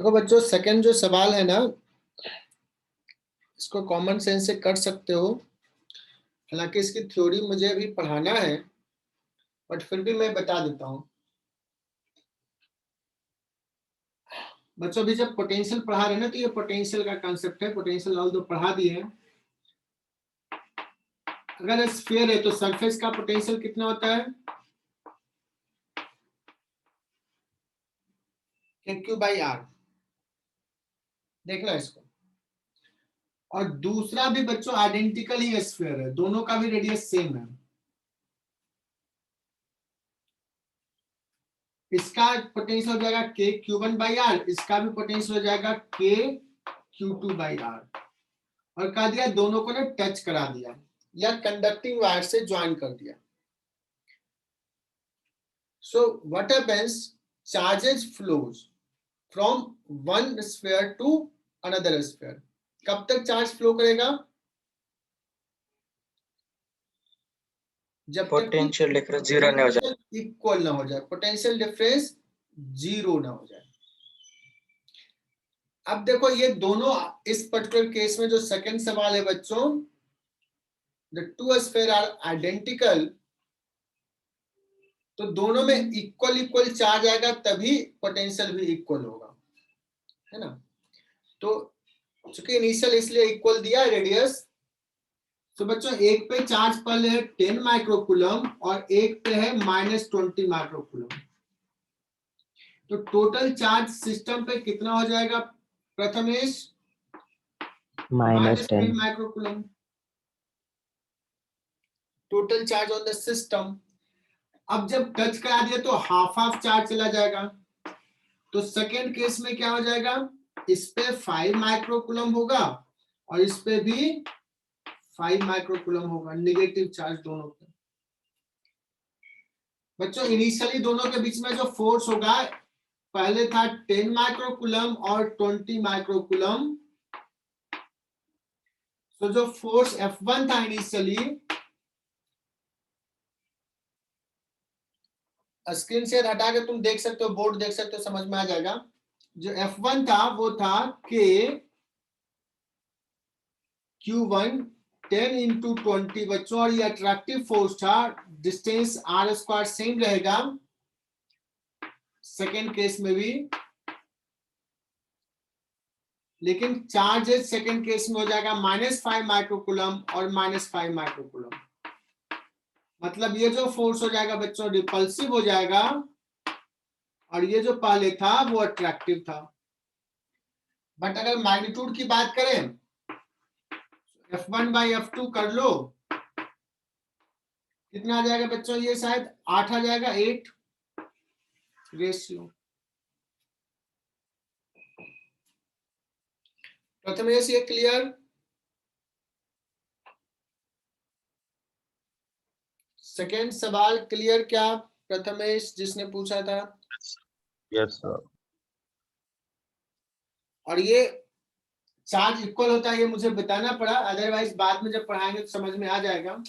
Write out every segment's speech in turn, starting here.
देखो बच्चों, सेकंड जो सवाल है ना, इसको कॉमन सेंस से कर सकते हो। हालांकि इसकी थ्योरी मुझे अभी पढ़ाना है, बट फिर भी मैं बता देता हूँ बच्चों। अभी जब पोटेंशियल पढ़ा रहे हैं ना, तो ये पोटेंशियल का कांसेप्ट है। पोटेंशियल ऑल दो पढ़ा दिए हैं। अगर स्फीयर है तो सरफेस का पोटेंशियल कितना होता है? Q by R. देखना इसको। और दूसरा भी बच्चों आइडेंटिकल ही स्फीयर है, दोनों का भी रेडियस सेम है। इसका पोटेंशियल हो जाएगा के क्यू वन बाई आर, इसका भी पोटेंशियल हो जाएगा के क्यू टू बाई आर। और कहा दिया दोनों को ना टच करा दिया या कंडक्टिंग वायर से ज्वाइन कर दिया। So what happens, charges flows from one sphere to another sphere. कब तक चार्ज फ्लो करेगा? जब तक पोटेंशियल डिफरेंस जीरो नहीं हो जाए, इक्वल ना हो जाए, पोटेंशियल डिफरेंस जीरो ना हो जाए। अब देखो ये दोनों, इस पर्टिकुलर केस में जो सेकंड सवाल है बच्चों, the two sphere are identical, तो दोनों में इक्वल इक्वल चार्ज आएगा तभी पोटेंशियल भी इक्वल होगा, है ना। तो चूंकि इनिशियल इसलिए इक्वल दिया रेडियस, तो बच्चों एक पे चार्ज पहले है 10 माइक्रोकूलम और एक पे है -20 माइक्रोकूलम। तो टोटल चार्ज सिस्टम पे कितना हो जाएगा Prathamesh? -10 microcoulomb total charge on the system. अब जब टच करा दिया तो हाफ हाफ चार्ज चला जाएगा। तो सेकेंड केस में क्या हो जाएगा, इस पे 5 माइक्रोकूलम होगा और इस पे भी 5 माइक्रोकूलम होगा, नेगेटिव चार्ज दोनों पे। बच्चों इनिशियली दोनों के बीच में जो फोर्स होगा, पहले था 10 माइक्रोकूलम और 20 माइक्रोकूलम। तो जो फोर्स F1 था इनिशियली, स्क्रीन शेयर हटा के तुम देख सकते हो, बोर्ड देख सकते हो, समझ में आ जाएगा। जो F1 था वो था K Q1 10 इंटू 20 बच्चों, और ये अट्रैक्टिव फोर्स था। डिस्टेंस R स्क्वायर सेम रहेगा सेकेंड केस में भी, लेकिन चार्ज सेकेंड केस में हो जाएगा -5 माइक्रोकूलम और -5 माइक्रोकूलम। मतलब ये जो फोर्स हो जाएगा बच्चों रिपल्सिव हो जाएगा, और ये जो पहले था वो अट्रैक्टिव था। बट अगर मैग्नीट्यूड की बात करें, F1 बाई F2 कर लो, कितना आ जाएगा बच्चों? ये शायद 8 आ जाएगा, 8 रेशियो। प्रथमेश ये क्लियर? सेकेंड सवाल क्लियर क्या प्रथमेश, जिसने पूछा था? Yes sir. और ये चार्ज इक्वल होता है ये मुझे बताना पड़ा, अदरवाइज बाद में जब पढ़ाएंगे तो समझ में आ जाएगा।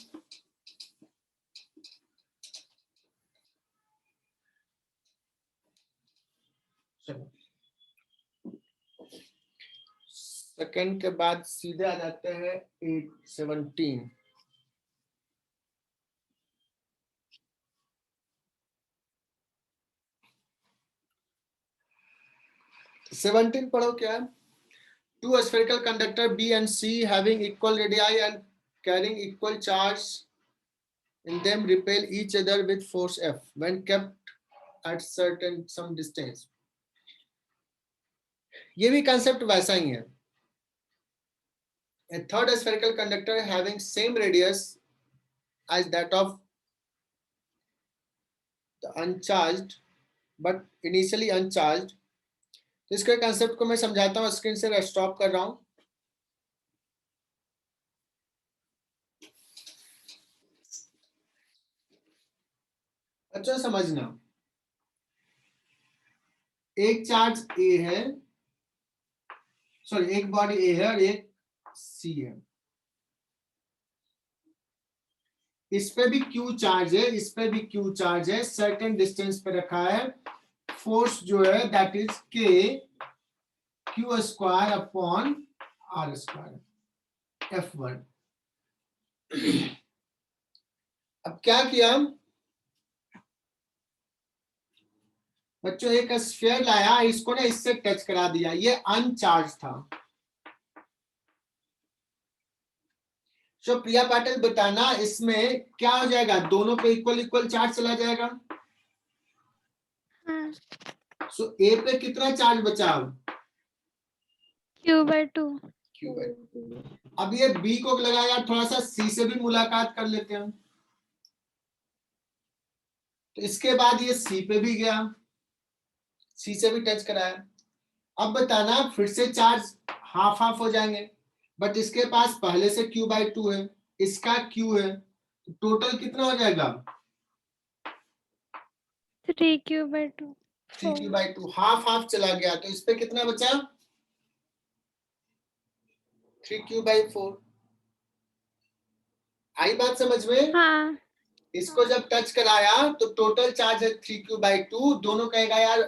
सेकेंड के बाद सीधे आ जाते हैं 8-17। सेवनटीन पढ़ो क्या है। Two spherical conductor B and C having equal radii and carrying equal charge in them repel each other with force F when kept at some distance. ये भी concept वैसा ही है। A third spherical conductor having same radius as that of the uncharged but initially uncharged. तो इसके concept को मैं समझाता हूँ, स्क्रीन से स्टॉप कर रहा हूँ। अच्छा समझना, एक चार्ज A है, सॉरी एक बॉडी A है और एक C है। इस पे भी Q चार्ज है, इस पे भी Q चार्ज है, सर्टेन डिस्टेंस पे रखा है। फोर्स जो है that is K Q square upon R square F1। अब क्या किया बच्चों, एक स्फीयर लाया, इसको ना इससे टच करा दिया, ये अनचार्ज था। सो प्रिया पाटिल बताना इसमें क्या हो जाएगा, दोनों पे इक्वल इक्वल चार्ज चला जाएगा। हाँ, सो ए पे कितना चार्ज बचा, Q/2। Q by. अब ये बी को लगाया, थोड़ा सा सी से भी मुलाकात कर लेते हैं। तो इसके बाद ये सी पे भी गया, सी से भी टच कराया। अब बताना फिर से चार्ज हाफ हाफ हो जाएंगे, बट इसके पास पहले से Q/2 है, इसका Q है, तो टोटल कितना हो जाएगा 3Q/2। 3Q/2, हाफ हाफ चला गया, तो इस पे कितना बचा 3Q/4। आई बात समझ में? हाँ, इसको जब टच कराया तो टोटल चार्ज है 3Q/2, दोनों कहेगा यार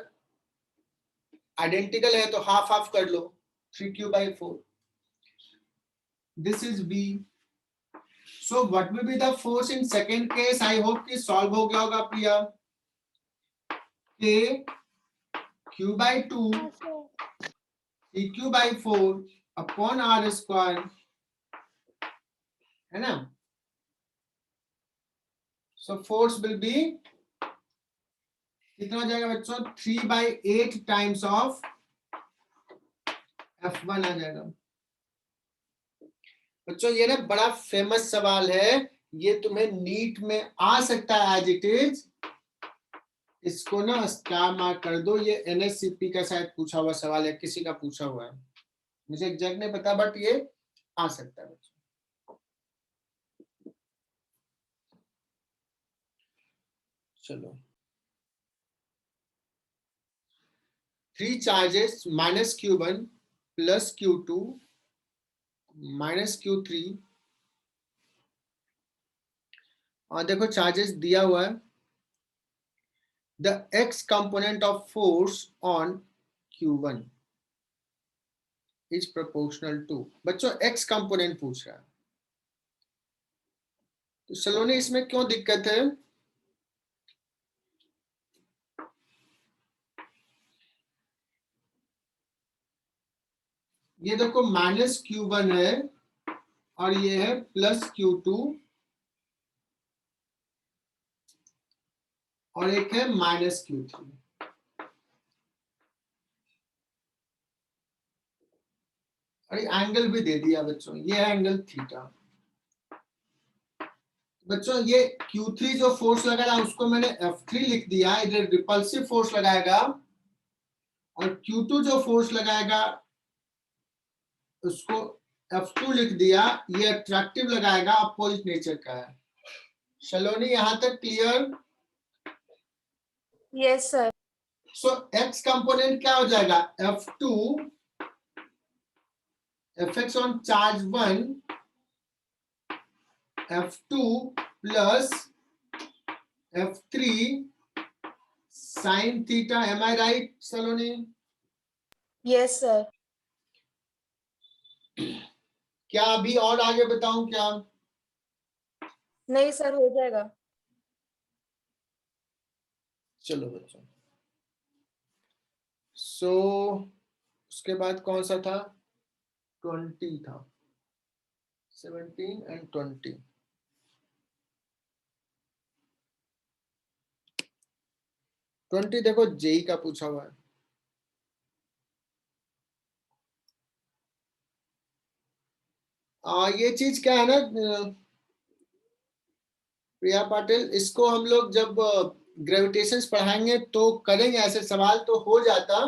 आइडेंटिकल है तो हाफ हाफ कर लो, 3Q/4। This is B. So what will be the force in second case? I hope कि सॉल्व हो गया होगा Priya. K Q/2 3Q/4 upon R square, है ना। सो फोर्स विल बी कितना हो जाएगा बच्चों, 3/8 टाइम्स ऑफ F1 आ जाएगा। बच्चों ये ना बड़ा फेमस सवाल है, ये तुम्हें नीट में आ सकता है एज इट इज, इसको ना स्टार मार्क कर दो। ये NSCP का शायद पूछा हुआ सवाल है, किसी का पूछा हुआ है, मुझे एग्जैक्ट नहीं पता, बट ये आ सकता है बच्चों। चलो, 3 charges -Q1 plus Q2 -Q3, और देखो चार्जेस दिया हुआ है, the x component of force on Q1 is proportional to. बच्चों x कंपोनेंट पूछ रहा है, तो सलोनी इसमें क्यों दिक्कत है? ये देखो -Q1 है और ये है +Q2 और एक है -Q3। और एंगल भी दे दिया बच्चों, ये है एंगल थीटा। बच्चों ये Q3 जो फोर्स लगा रहा है उसको मैंने F3 लिख दिया, इधर रिपल्सिव फोर्स लगाएगा, और Q2 जो फोर्स लगाएगा उसको F2 लिख दिया, ये अट्रैक्टिव लगाएगा, अपोजिट नेचर का है। सलोनी यहां तक clear? Yes sir. So x component क्या हो जाएगा, F2 Fx on charge 1 F2 plus F3 sin theta। am I right Saloni? Yes sir. क्या अभी और आगे बताऊं क्या? नहीं सर, हो जाएगा। चलो बच्चों, सो उसके बाद कौन सा था, 20 था, 17 and 20। 20 देखो जेई का पूछा हुआ है। ये चीज क्या है ना प्रिया पाटिल, इसको हम लोग जब ग्रेविटेशन पढ़ाएंगे तो करेंगे, ऐसे सवाल तो हो जाता,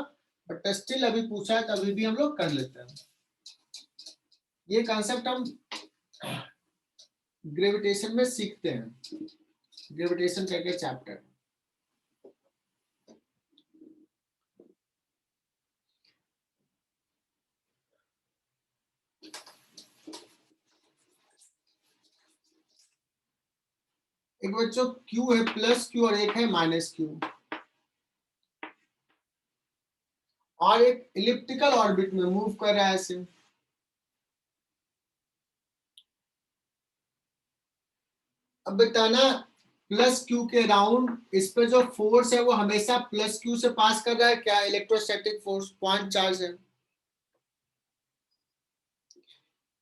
बट स्टिल अभी पूछा है तो अभी भी हम लोग कर लेते हैं। ये कॉन्सेप्ट हम ग्रेविटेशन में सीखते हैं, ग्रेविटेशन करके चैप्टर। एक बच्चों Q है +Q और एक है -Q। और एक इलिप्टिकल ऑर्बिट में मूव कर रहा है ऐसे। अब बताना प्लस क्यू के अराउंड इस पे जो फोर्स है वो हमेशा प्लस क्यू से पास कर रहा है क्या? इलेक्ट्रोस्टैटिक फोर्स पॉइंट चार्ज है।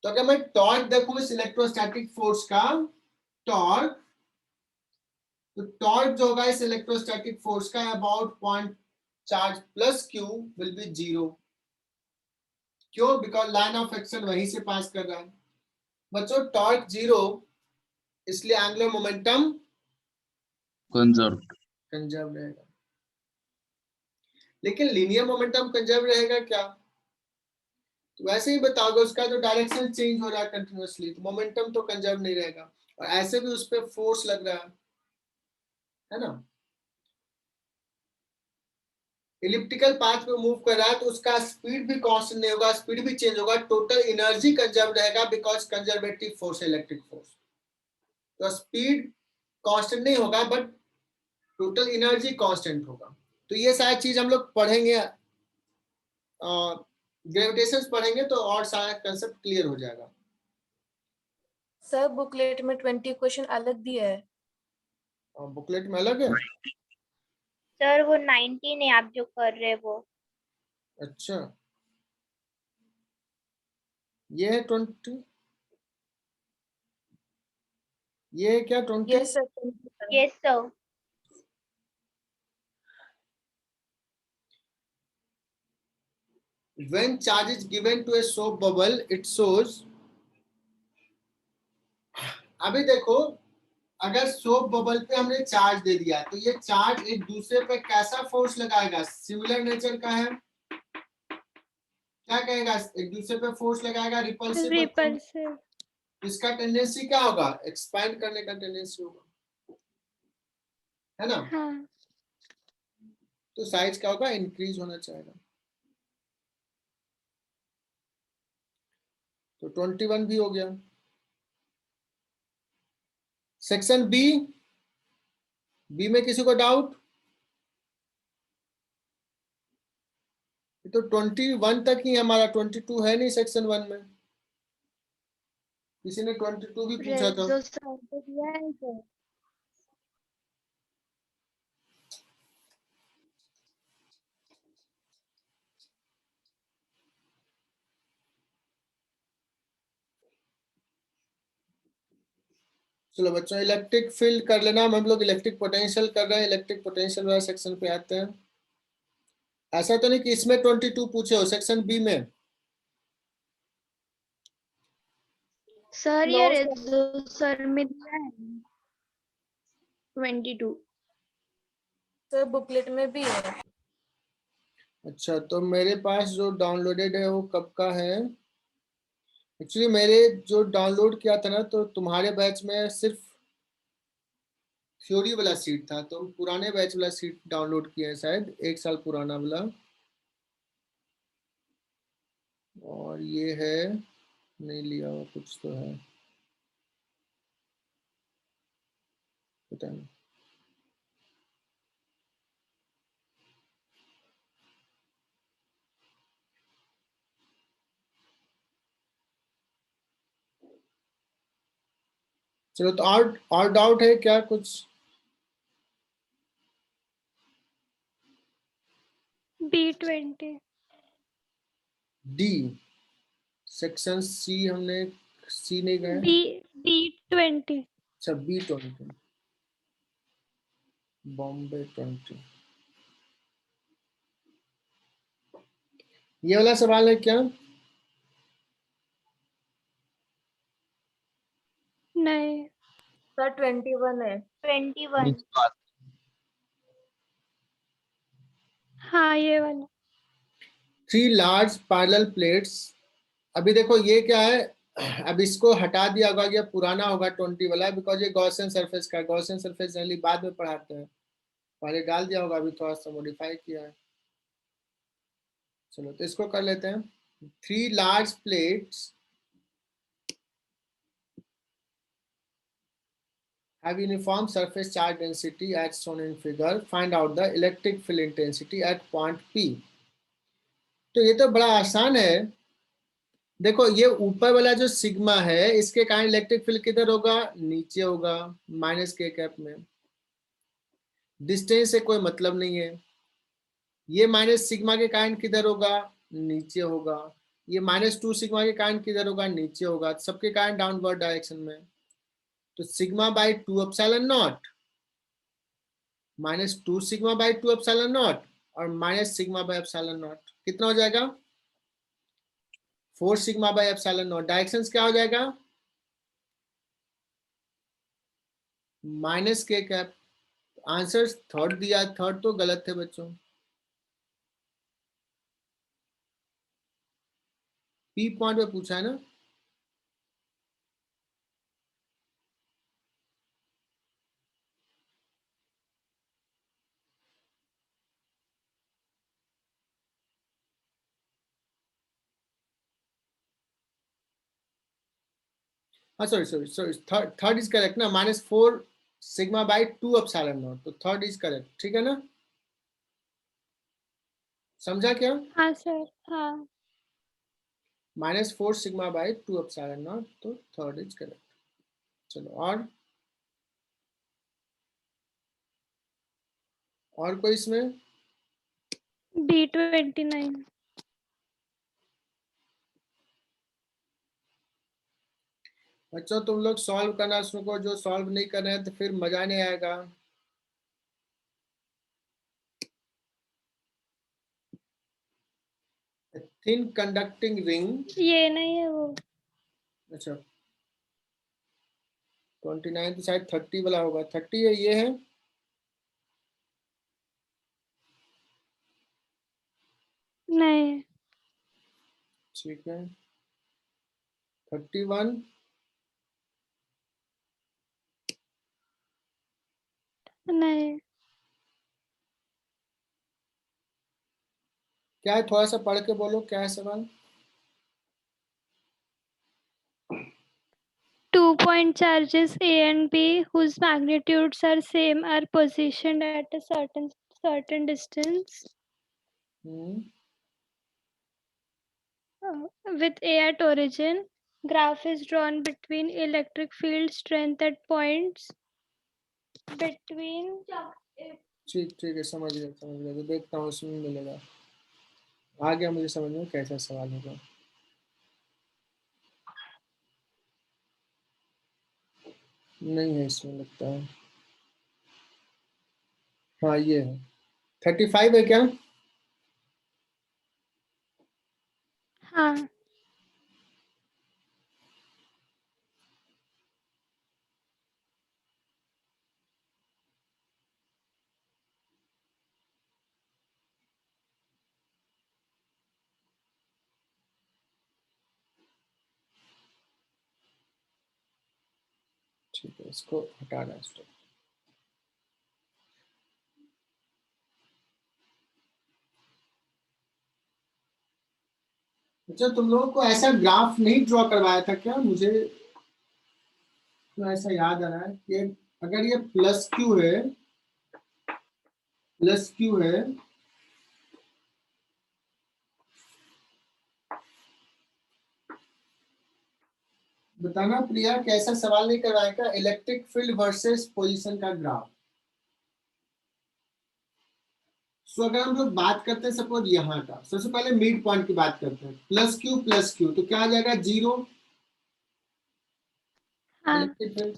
तो अगर मैं टॉर्क देखूं इस इलेक्ट्रोस्टैटिक फोर्स का, टॉर्क, तो टॉर्क जो होगा इस इलेक्ट्रोस्टैटिक फोर्स का about point charge plus Q will be 0। क्यों? बिकॉज लाइन ऑफ एक्शन वहीं से पास कर रहा है। बच्चों टॉर्क 0, इसलिए एंगुलर मोमेंटम कंजर्व। कंजर्व रहेगा। लेकिन लीनियर मोमेंटम कंजर्व रहेगा क्या? तो वैसे ही बताओगे, उसका जो डायरेक्शन चेंज हो रहा है कंटिन्यूअसली, तो मोमेंटम तो कंजर्व नहीं रहेगा। और ऐसे भी उस पर फोर्स लग रहा है ना। इलिप्टिकल पाथ पे मूव कर रहा है तो उसका स्पीड भी कांस्टेंट नहीं होगा, स्पीड भी चेंज होगा, टोटल एनर्जी कंजर्व रहेगा बिकॉज कंजर्वेटिव फोर्स है इलेक्ट्रिक फोर्स। तो स्पीड कांस्टेंट नहीं होगा बट टोटल एनर्जी कांस्टेंट होगा। तो ये सारी चीज हम लोग पढ़ेंगे, ग्रेविटेशन पढ़ेंगे तो और सारा कंसेप्ट क्लियर हो जाएगा। सर बुकलेट में 20 क्वेश्चन अलग दिया है। और बुकलेट में अलग है? सर वो 19 है आप जो कर रहे हैं वो। अच्छा, ये है 20, ये है क्या 20? Yes sir. Yes sir. When charge is given to a soap bubble, it shows। अभी देखो, अगर सोप बबल पे हमने चार्ज दे दिया तो ये चार्ज एक दूसरे पे कैसा फोर्स लगाएगा? सिमिलर नेचर का है, क्या कहेगा? एक दूसरे पे फोर्स लगाएगा, रिपल्सिव। रिपल्सिव। इसका टेंडेंसी क्या होगा? एक्सपैंड करने का टेंडेंसी होगा, है ना। हाँ। तो साइज क्या होगा? इंक्रीज होना चाहेगा। तो 21 भी हो गया। सेक्शन बी, बी में किसी को डाउट? तो 21 तक ही हमारा, 22 है नहीं सेक्शन 1 में। किसी ने 22 भी पूछा था। जो सर को दिया है सर। चलो बच्चों, इलेक्ट्रिक फील्ड कर लेना। हम लोग इलेक्ट्रिक पोटेंशियल कर रहे हैं, इलेक्ट्रिक पोटेंशियल वाले सेक्शन पे आते हैं। ऐसा तो नहीं कि इसमें 22 पूछे हो सेक्शन बी में? सर No, ये sir. जो सर में दिया है 22। सर बुकलेट में भी है। अच्छा, तो मेरे पास जो डाउनलोडेड है वो कब का है? एक्चुअली मेरे जो डाउनलोड किया था ना, तो तुम्हारे बैच में सिर्फ थ्योरी वाला सीट था, तो पुराने बैच वाला सीट डाउनलोड किया है, शायद 1 साल पुराना वाला। और ये है, नहीं लिया हुआ कुछ तो है, पता नहीं। चलो, तो और डाउट है क्या कुछ? B20। डी, सेक्शन सी हमने, सी नहीं गए। B20। अच्छा, B20, बॉम्बे 20। ये वाला सवाल है क्या? नहीं। सर 21 है। 21। हाँ ये वाला। 3 लार्ज पैरेलल प्लेट्स। अभी देखो ये क्या है, अब इसको हटा दिया होगा, ये पुराना होगा 20 वाला, बिकॉज ये गॉसियन सरफेस का, गॉसियन सरफेस जनरली बाद में पढ़ाते हैं, पहले डाल दिया होगा, अभी थोड़ा सा मॉडिफाई किया है। चलो, तो इसको कर लेते हैं। 3 large plates have uniform surface charge density as shown in figure. Find out the electric field intensity at point P. तो ये तो बड़ा आसान है। देखो ये ऊपर वाला जो सिग्मा है इसके कारण इलेक्ट्रिक फील्ड किधर होगा, नीचे होगा, माइनस के कैप में। डिस्टेंस से कोई मतलब नहीं है। ये माइनस सिग्मा के कारण किधर होगा, नीचे होगा। ये -2 सिग्मा के कारण किधर होगा, नीचे होगा। सबके कारण डाउनवर्ड डायरेक्शन में। तो sigma by 2 epsilon naught, -2 sigma by 2 epsilon naught और minus sigma by epsilon naught कितना हो जाएगा, 4 sigma by epsilon naught. Directions क्या हो जाएगा, माइनस के कैप। आंसर थर्ड दिया, थर्ड तो गलत थे बच्चों। पी पॉइंट पे पूछा है ना। हाँ sorry sorry sorry, third is correct ना, -4 सिग्मा बाई 2 एप्सिलॉन नॉट, तो थर्ड इज करेक्ट, ठीक है ना। समझा क्या, हाँ सर, हाँ। -4 सिग्मा बाई 2 एप्सिलॉन नॉट, तो थर्ड इज करेक्ट। चलो और कोई इसमें। B29। बच्चों तुम लोग सॉल्व करना शुरू, जो सॉल्व नहीं कर रहे हैं तो फिर मजा नहीं आएगा। थिन कंडक्टिंग रिंग, ये नहीं है वो। अच्छा 29 तो शायद 30 वाला होगा, 30 है, ये है। नहीं। ठीक है 31, नहीं। क्या है, थोड़ा सा पढ़ के बोलो क्या है सवाल। 2-point charges A and B, whose magnitudes are same, are positioned at a certain distance, with A at origin. Graph is drawn between electric field strength at points between. ठीक ठीक है, समझ गया समझ गया, तो देखता हूँ उसमें मिलेगा। आ गया मुझे समझ में कैसा सवाल होगा। नहीं है इसमें लगता है, हाँ ये है। 35 है क्या, हाँ। ठीक है इसको हटाना है स्टॉप। अच्छा तुम लोगों को ऐसा ग्राफ नहीं ड्रॉ करवाया था क्या, मुझे तो ऐसा याद आ रहा है कि अगर ये प्लस क्यू है, प्लस क्यू है, बताना प्रिया कैसा सवाल नहीं करवाएगा, इलेक्ट्रिक फील्ड वर्सेस पोजीशन का ग्राफ। सो अगर हम लोग बात करते हैं सपोज यहाँ का, सबसे पहले मिड पॉइंट की बात करते हैं, प्लस क्यू तो क्या आ जाएगा, 0 हाँ। Electric field.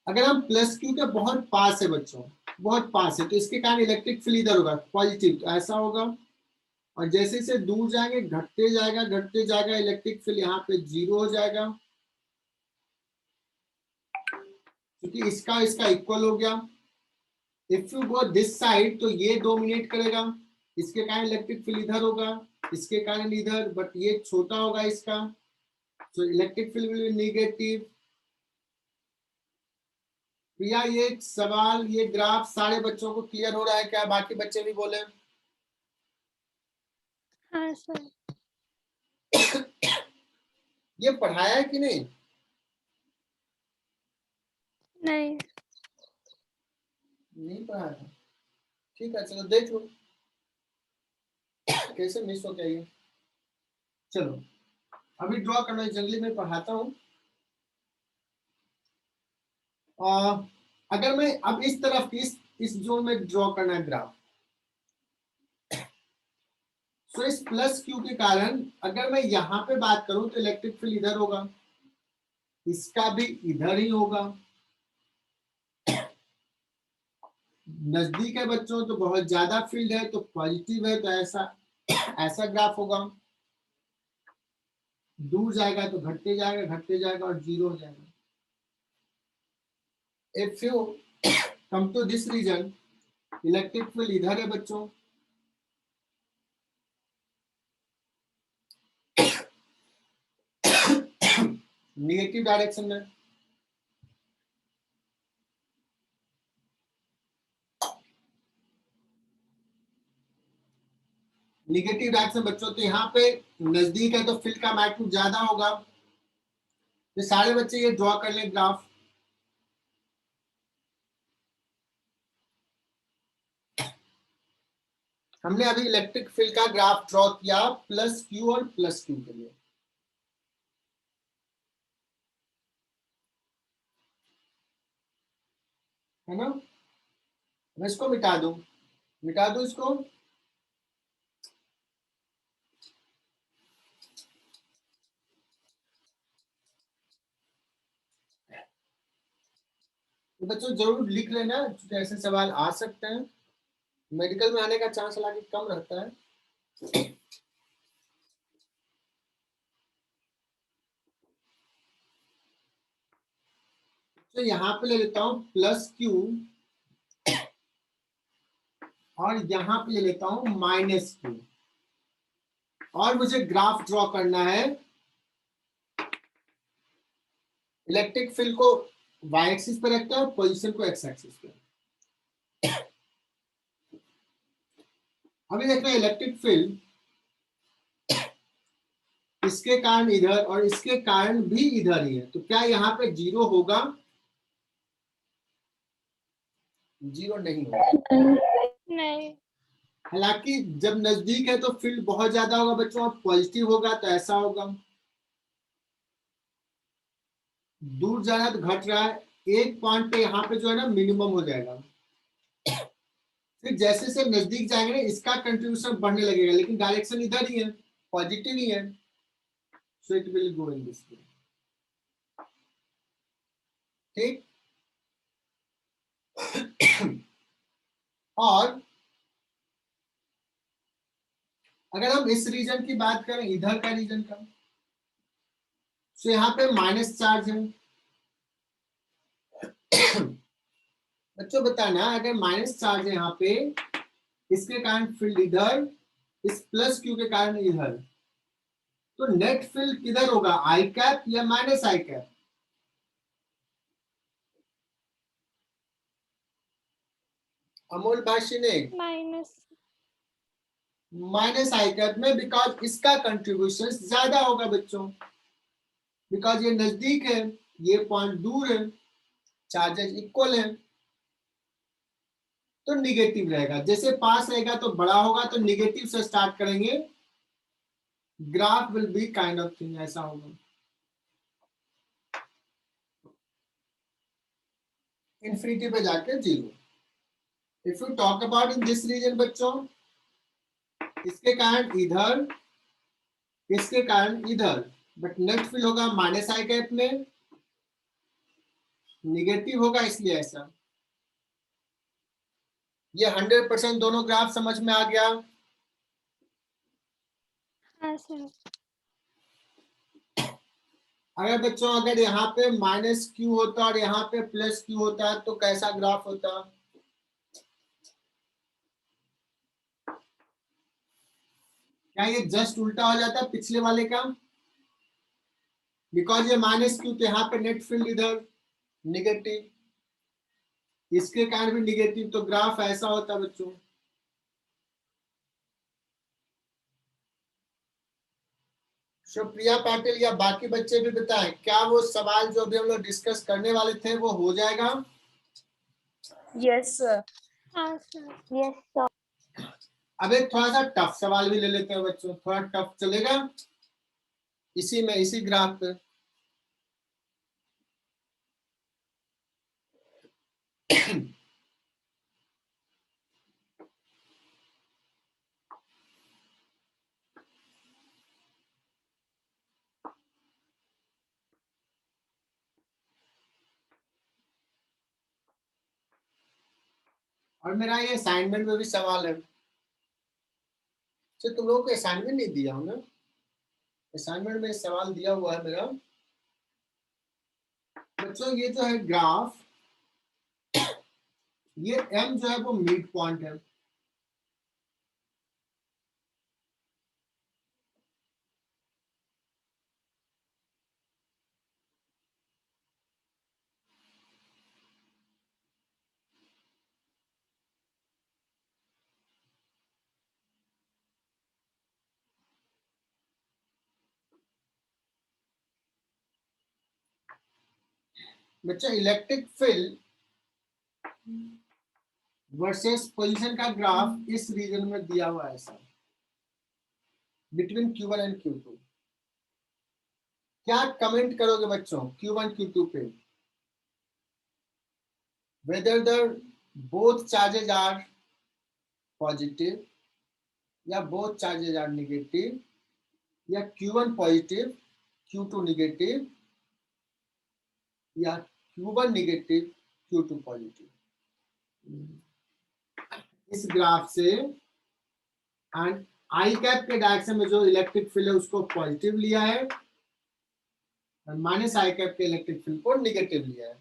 अगर हम प्लस क्यू के बहुत पास है बच्चों, बहुत पास है, तो इसके कारण इलेक्ट्रिक फील्ड इधर होगा पॉजिटिव, तो ऐसा होगा। और जैसे जैसे दूर जाएंगे घटते जाएगा इलेक्ट्रिक फील्ड यहाँ पे 0 हो जाएगा, क्योंकि इसका इसका इक्वल हो गया। If you go this side तो ये डोमिनेट करेगा, इसके कारण इलेक्ट्रिक फील्ड इधर होगा, इसके कारण इधर, बट ये छोटा होगा इसका, तो electric field will be negative. भैया ये सवाल, ये ग्राफ सारे बच्चों को क्लियर हो रहा है क्या, बाकी बच्चे भी बोले। हाँ सर। ये पढ़ाया है कि नहीं, नहीं। नहीं पढ़ाया था, ठीक है चलो देख लो कैसे मिस हो गया ये। चलो अभी ड्रॉ करना जनरली मैं पढ़ाता हूँ। अगर मैं अब इस तरफ इस जोन में ड्रॉ करना है ग्राफ, तो इस प्लस क्यू के कारण अगर मैं यहाँ पे बात करूं तो इलेक्ट्रिक फील्ड इधर होगा, इसका भी इधर ही होगा। नजदीक है बच्चों तो बहुत ज्यादा फील्ड है, तो पॉजिटिव है तो ऐसा ग्राफ होगा। दूर जाएगा तो घटते जाएगा और जीरो हो जाएगा। If you come to this region, electric field इधर है बच्चों, निगेटिव डायरेक्शन में। निगेटिव डायरेक्शन बच्चों, तो यहाँ पे नजदीक है तो फील्ड का मैग्नीट्यूड ज्यादा होगा। तो सारे बच्चे ये ड्रॉ कर लें ग्राफ। हमने अभी इलेक्ट्रिक फील्ड का ग्राफ ड्रॉ किया प्लस क्यू और प्लस क्यू के लिए। है ना? मैं इसको मिटा दूं इसको। तो बच्चों जरूर लिख लेना, क्योंकि ऐसे सवाल आ सकते हैं। मेडिकल में आने का चांस हालांकि कम रहता है। तो यहाँ पे ले लेता हूँ प्लस क्यू और यहाँ पे ले लेता हूँ माइनस क्यू, और मुझे ग्राफ ड्रॉ करना है। इलेक्ट्रिक फील्ड को वाई एक्सिस पे रखता है और पोजीशन को एक्स एक्सिस पे। अभी देखना इलेक्ट्रिक फील्ड इसके कारण इधर और इसके कारण भी इधर ही है, तो क्या यहाँ पे जीरो होगा? जीरो नहीं होगा। नहीं। हालांकि जब नजदीक है तो फील्ड बहुत ज्यादा होगा बच्चों, और पॉजिटिव होगा तो ऐसा होगा। दूर जा रहा है तो घट रहा है। एक पॉइंट पे यहाँ पे जो है ना मिनिमम हो जाएगा। फिर जैसे जैसे नजदीक जाएंगे ना इसका कंट्रीब्यूशन बढ़ने लगेगा, लेकिन डायरेक्शन इधर ही है, पॉजिटिव ही है। So it will go in this way. ठीक। और अगर हम इस रीजन की बात करें, इधर का रीजन का, तो यहाँ पे माइनस चार्ज है। बच्चों बताना, अगर माइनस चार्ज है यहाँ पे, इसके कारण फील्ड इधर, इस प्लस क्यू के कारण इधर, तो नेट फील्ड किधर होगा? आई कैप या माइनस आई कैप? अमोल भाषी ने माइनस। माइनस आई कैप में, बिकॉज इसका कंट्रीब्यूशन ज्यादा होगा बच्चों, बिकॉज ये नजदीक है, ये पॉइंट दूर है, चार्जेस इक्वल है, तो निगेटिव रहेगा। जैसे पास रहेगा तो बड़ा होगा, तो निगेटिव से स्टार्ट करेंगे, graph will be kind of thing ऐसा होगा। इन्फिनिटी पे जाके zero. If you talk about in this region बच्चों, इसके कारण इधर, इसके कारण इधर, बट नेट फील्ड होगा माइनस आई कैप में, निगेटिव होगा, इसलिए ऐसा। ये 100% दोनों ग्राफ समझ में आ गया? हाँ सर। अगर बच्चों अगर यहाँ पे माइनस क्यू होता और यहाँ पे प्लस क्यू होता तो कैसा ग्राफ होता? क्या ये जस्ट उल्टा हो जाता पिछले वाले का? बिकॉज ये माइनस क्यू, तो यहाँ पे नेट फील्ड इधर निगेटिव, इसके कारण भी निगेटिव, तो ग्राफ ऐसा होता बच्चों। सुप्रिया पाटिल या बाकी बच्चे भी बताएं, क्या वो सवाल जो भी हम लोग डिस्कस करने वाले थे वो हो जाएगा? Yes, sir. हाँ सर। Yes sir. अब एक थोड़ा सा टफ सवाल भी ले लेते हैं बच्चों, थोड़ा टफ चलेगा? इसी में, इसी ग्राफ पे। और मेरा ये असाइनमेंट में भी सवाल है। तो तुम लोगों को असाइनमेंट नहीं दिया हूं ना? असाइनमेंट में सवाल दिया हुआ है मेरा बच्चों। ये जो है ग्राफ, ये m जो है वो मिड पॉइंट है। बच्चों इलेक्ट्रिक फील्ड वर्सेस पोजीशन का ग्राफ इस रीजन में दिया हुआ है ऐसा, बिटवीन Q1 एंड Q2। क्या कमेंट करोगे बच्चों Q1 Q2 पे? Whether the both charges are positive या बोथ चार्जेज आर नेगेटिव, या Q1 पॉजिटिव Q2 नेगेटिव, या Q1 नेगेटिव Q2 पॉजिटिव। इस ग्राफ से एंड आई कैप के डायरेक्शन में जो इलेक्ट्रिक फील्ड है उसको पॉजिटिव लिया है, और माइनस आई कैप के इलेक्ट्रिक फील्ड को निगेटिव लिया है।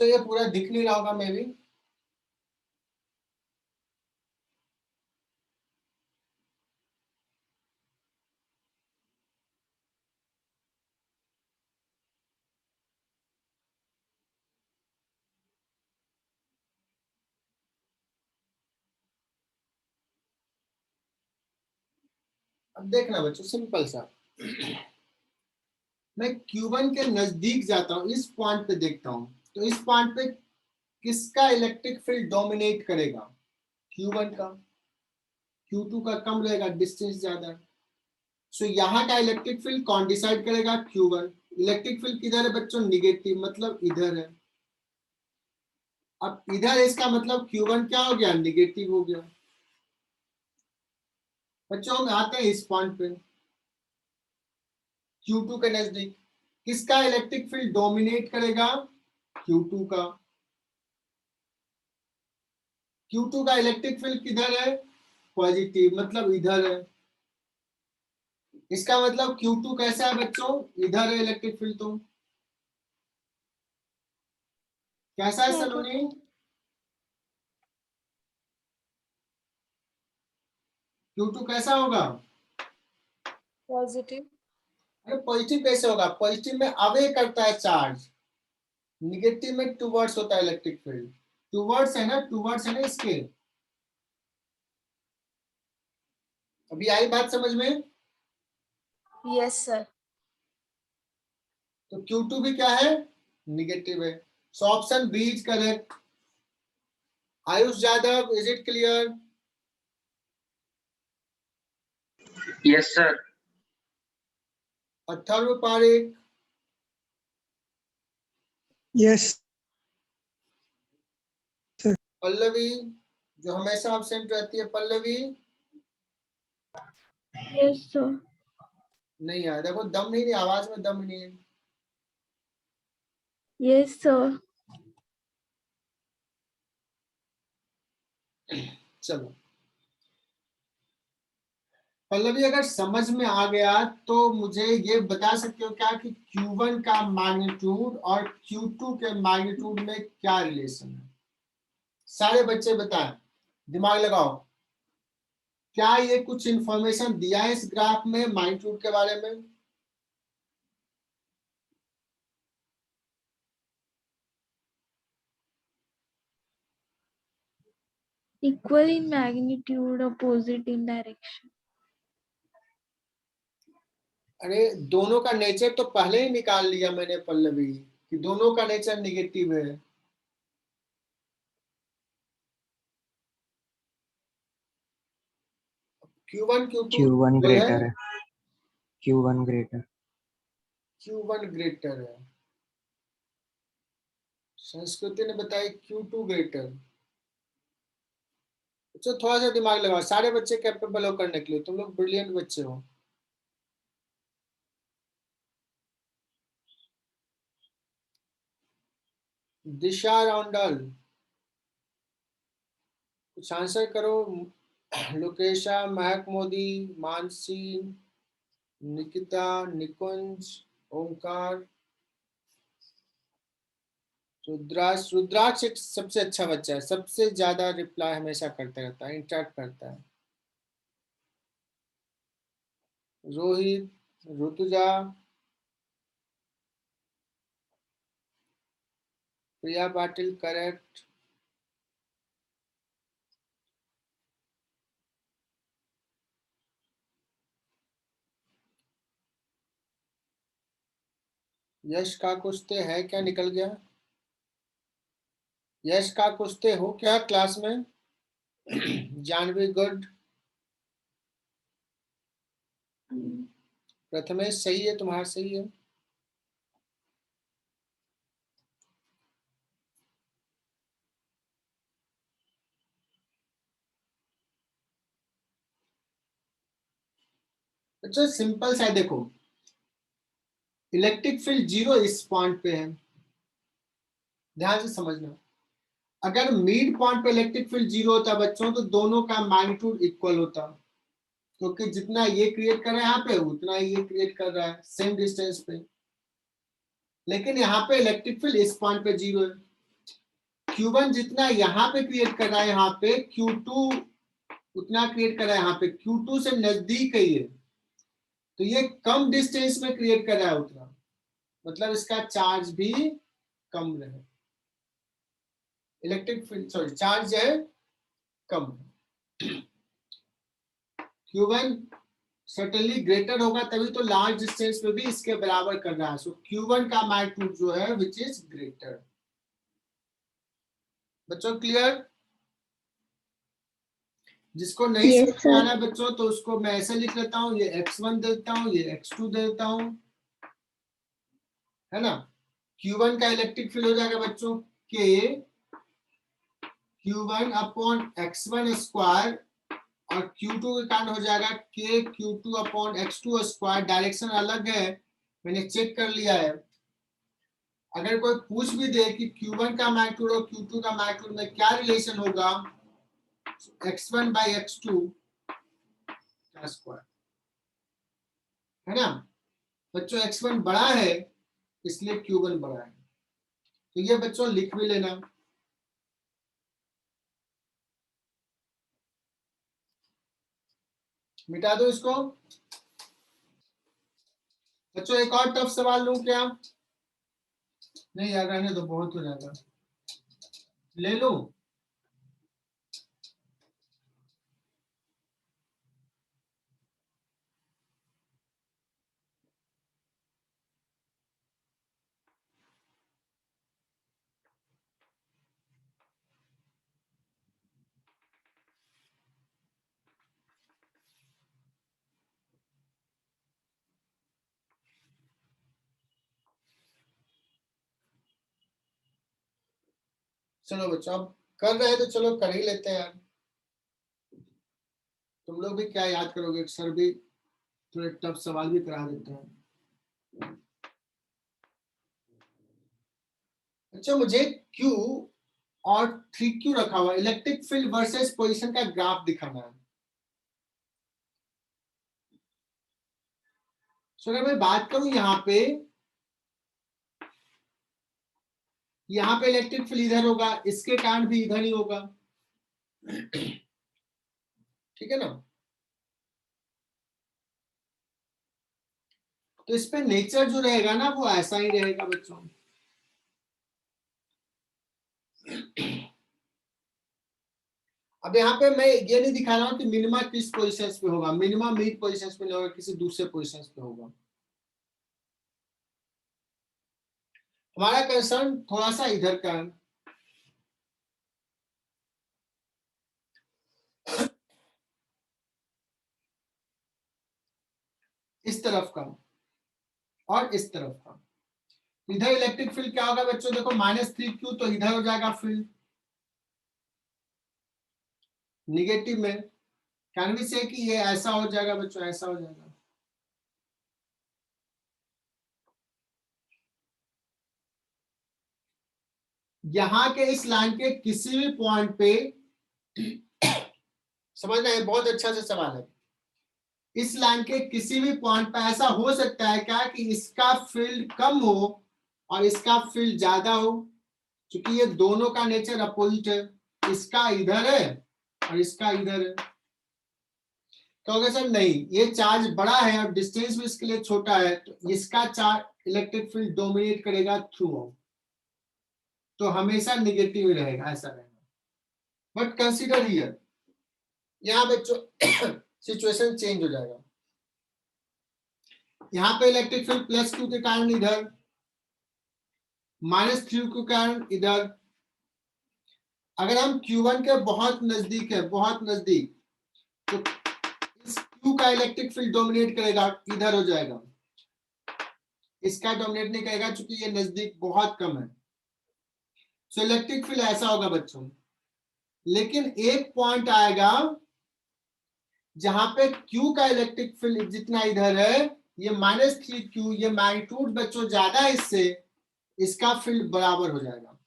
तो ये पूरा दिख नहीं रहा होगा मे भी। अब देखना बच्चों सिंपल सा, मैं Q1 के नजदीक जाता हूं, इस पॉइंट पे देखता हूं, तो इस पॉइंट पे किसका इलेक्ट्रिक फील्ड डोमिनेट करेगा? Q1 का। Q2 का कम रहेगा, डिस्टेंस ज्यादा। सो यहाँ का इलेक्ट्रिक फील्ड कौन डिसाइड करेगा? Q1। इलेक्ट्रिक फील्ड किधर है बच्चों? निगेटिव, मतलब इधर है। अब इधर इसका मतलब Q1 क्या हो गया? निगेटिव हो गया। बच्चों हम आते हैं इस पॉइंट पे, Q2 के नजदीक किसका इलेक्ट्रिक फील्ड डोमिनेट करेगा? Q2 का। Q2 का इलेक्ट्रिक फील्ड किधर है? पॉजिटिव, मतलब इधर है। इसका मतलब Q2 कैसा है बच्चों? इधर है इलेक्ट्रिक फील्ड। तो कैसा है सलोनी? Q2 कैसा होगा? पॉजिटिव। अरे पॉजिटिव कैसे होगा? पॉजिटिव में अवे करता है चार्ज, निगेटिव में टूवर्ड्स होता है इलेक्ट्रिक फील्ड। टूवर्ड्स है ना, टूवर्ड्स है ना इसके। अभी आई बात समझ में? Yes sir. तो Q2 भी क्या है? निगेटिव है। So option B is correct. Ayush Yadav, is it clear? Yes, sir. Atharva Parekh, yes Pallavi जो हमेशा एब्सेंट रहती है, पल्लवी Yes, sir. नहीं आया। देखो दम नहीं, आवाज में दम नहीं है। Yes, sir. चलो पल्लवी अगर समझ में आ गया तो मुझे ये बता सकते हो क्या कि Q1 का मैग्नीट्यूड और Q2 के मैग्नीट्यूड में क्या रिलेशन है? सारे बच्चे बताएं, दिमाग लगाओ। क्या ये कुछ इंफॉर्मेशन दिया है इस ग्राफ में मैग्नीट्यूड के बारे में? Equal in magnitude, opposite in direction. अरे दोनों का नेचर तो पहले ही निकाल लिया मैंने पल्लवी कि दोनों का नेचर निगेटिव है। Q1 Q2 Q1 equal है, greater है, Q1 greater. Q1 ग्रेटर है। संस्कृति ने बताया Q2 ग्रेटर। अच्छा थोड़ा सा दिमाग लगाओ, सारे बच्चे कैपेबल हो करने के लिए, तुम लोग ब्रिलियंट बच्चे हो। दिशा राउंडल कुछ आंसर करो। लोकेशा, महक मोदी, मानसी, निकिता, निकुंज, ओमकार, रुद्राक्ष। रुद्राक्ष एक सबसे अच्छा बच्चा है, सबसे ज्यादा रिप्लाई हमेशा करता रहता है, इंटरेक्ट करता है। रोहित, ऋतुजा, प्रिया पाटिल करेक्ट। यश का कुछते है क्या, निकल गया? यश का कुछते हो क्या क्लास में? जानवी गुड। प्रथमेश सही है, तुम्हारा सही है। अच्छा सिंपल सा है, देखो इलेक्ट्रिक फील्ड 0 इस पॉइंट पे है, ध्यान से समझना। अगर मिड पॉइंट पे इलेक्ट्रिक फील्ड 0 होता बच्चों तो दोनों का मैग्नीट्यूड इक्वल होता, क्योंकि जितना ये क्रिएट कर रहा है यहाँ पे उतना ही ये क्रिएट कर रहा है सेम डिस्टेंस पे। लेकिन यहाँ पे इलेक्ट्रिक फील्ड इस पॉइंट पे 0 है। Q1 जितना यहाँ पे क्रिएट कर रहा है यहाँ पे, Q2 उतना क्रिएट कर रहा है यहाँ पे, Q2 से नजदीक है ये, तो ये कम डिस्टेंस में क्रिएट कर रहा है उतना, मतलब इसका चार्ज भी कम रहे, इलेक्ट्रिक फील्ड सॉरी चार्ज है कम। Q1 सर्टेनली ग्रेटर होगा तभी तो लार्ज डिस्टेंस में भी इसके बराबर कर रहा है। सो Q1 का मैग्नीट्यूड जो है विच इज ग्रेटर। बच्चों क्लियर? जिसको नहीं Yes, समझ में आ रहा है बच्चों तो उसको मैं ऐसे लिख लेता हूँ, ये x1 देता हूँ, ये x2 देता हूँ, है ना। Q1 का इलेक्ट्रिक फील्ड हो जाएगा बच्चों K Q1 upon x1 square और Q2 के कारण हो जाएगा K Q2 upon x2 square. Direction अलग है, मैंने चेक कर लिया है। अगर कोई पूछ भी दे कि Q1 का मैग्नीट्यूड और Q2 का मैग्नीट्यूड में क्या रिलेशन होगा, x1 बाई x2 का स्क्वायर, है ना बच्चों। x1 बड़ा है इसलिए Q1 बड़ा है, तो ये बच्चों लिख भी लेना। मिटा दो इसको बच्चों। एक और टफ सवाल लूं क्या? नहीं यार रहने दो, बहुत हो जाएगा। ले लूं? चलो बच्चों अब कर रहे हैं तो चलो कर ही लेते हैं यार। तुम लोग भी क्या याद करोगे, सर भी थोड़े टफ सवाल भी करा देते हैं। अच्छा मुझे Q और 3Q रखा हुआ इलेक्ट्रिक फील्ड वर्सेस पोजीशन का ग्राफ दिखाना है। सो अगर मैं बात करूं यहाँ पे इलेक्ट्रिक फील्ड इधर होगा, इसके कारण भी इधर ही होगा, ठीक है ना। तो इस पे नेचर जो रहेगा ना वो ऐसा ही रहेगा बच्चों। अब यहाँ पे मैं ये नहीं दिखा रहा हूं कि मिनिमा किस पोजीशन पे होगा, मिनिमा मिड पोजीशन पे नहीं होगा, किसी दूसरे पोजीशन पे होगा। हमारा कंसर्न थोड़ा सा इधर का है। इस तरफ का और इस तरफ का। इधर इलेक्ट्रिक फील्ड क्या होगा बच्चों, देखो -3q, तो इधर हो जाएगा फील्ड निगेटिव में। कैन वी से कि ये ऐसा हो जाएगा बच्चों, ऐसा हो जाएगा। यहां के इस लाइन के किसी भी पॉइंट पे समझना है, बहुत अच्छा से सवाल है। इस लाइन के किसी भी पॉइंट पे ऐसा हो सकता है क्या कि इसका फील्ड कम हो और इसका फील्ड ज्यादा हो, क्योंकि ये दोनों का नेचर अपोजिट है। इसका इधर है और इसका इधर है। कहोगे सर नहीं, ये चार्ज बड़ा है और डिस्टेंस भी इसके लिए छोटा है, तो इसका चार्ज इलेक्ट्रिक फील्ड डोमिनेट करेगा थ्रू आउट, तो हमेशा निगेटिव ही रहेगा, ऐसा रहेगा। बट कंसीडर हियर, यहाँ बच्चों सिचुएशन चेंज हो जाएगा। यहाँ पे इलेक्ट्रिक फील्ड +q के कारण इधर, -3 के कारण इधर। अगर हम Q1 के बहुत नजदीक है, बहुत नजदीक, तो इस Q का इलेक्ट्रिक फील्ड डोमिनेट करेगा, इधर हो जाएगा। इसका डोमिनेट नहीं करेगा क्योंकि ये नजदीक बहुत कम है। सो इलेक्ट्रिक फील्ड ऐसा होगा बच्चों। लेकिन एक पॉइंट आएगा जहां पे Q का इलेक्ट्रिक फील्ड जितना इधर है, ये -3q, ये मैग्नीट्यूड बच्चों ज्यादा है इससे, इसका फील्ड बराबर हो जाएगा।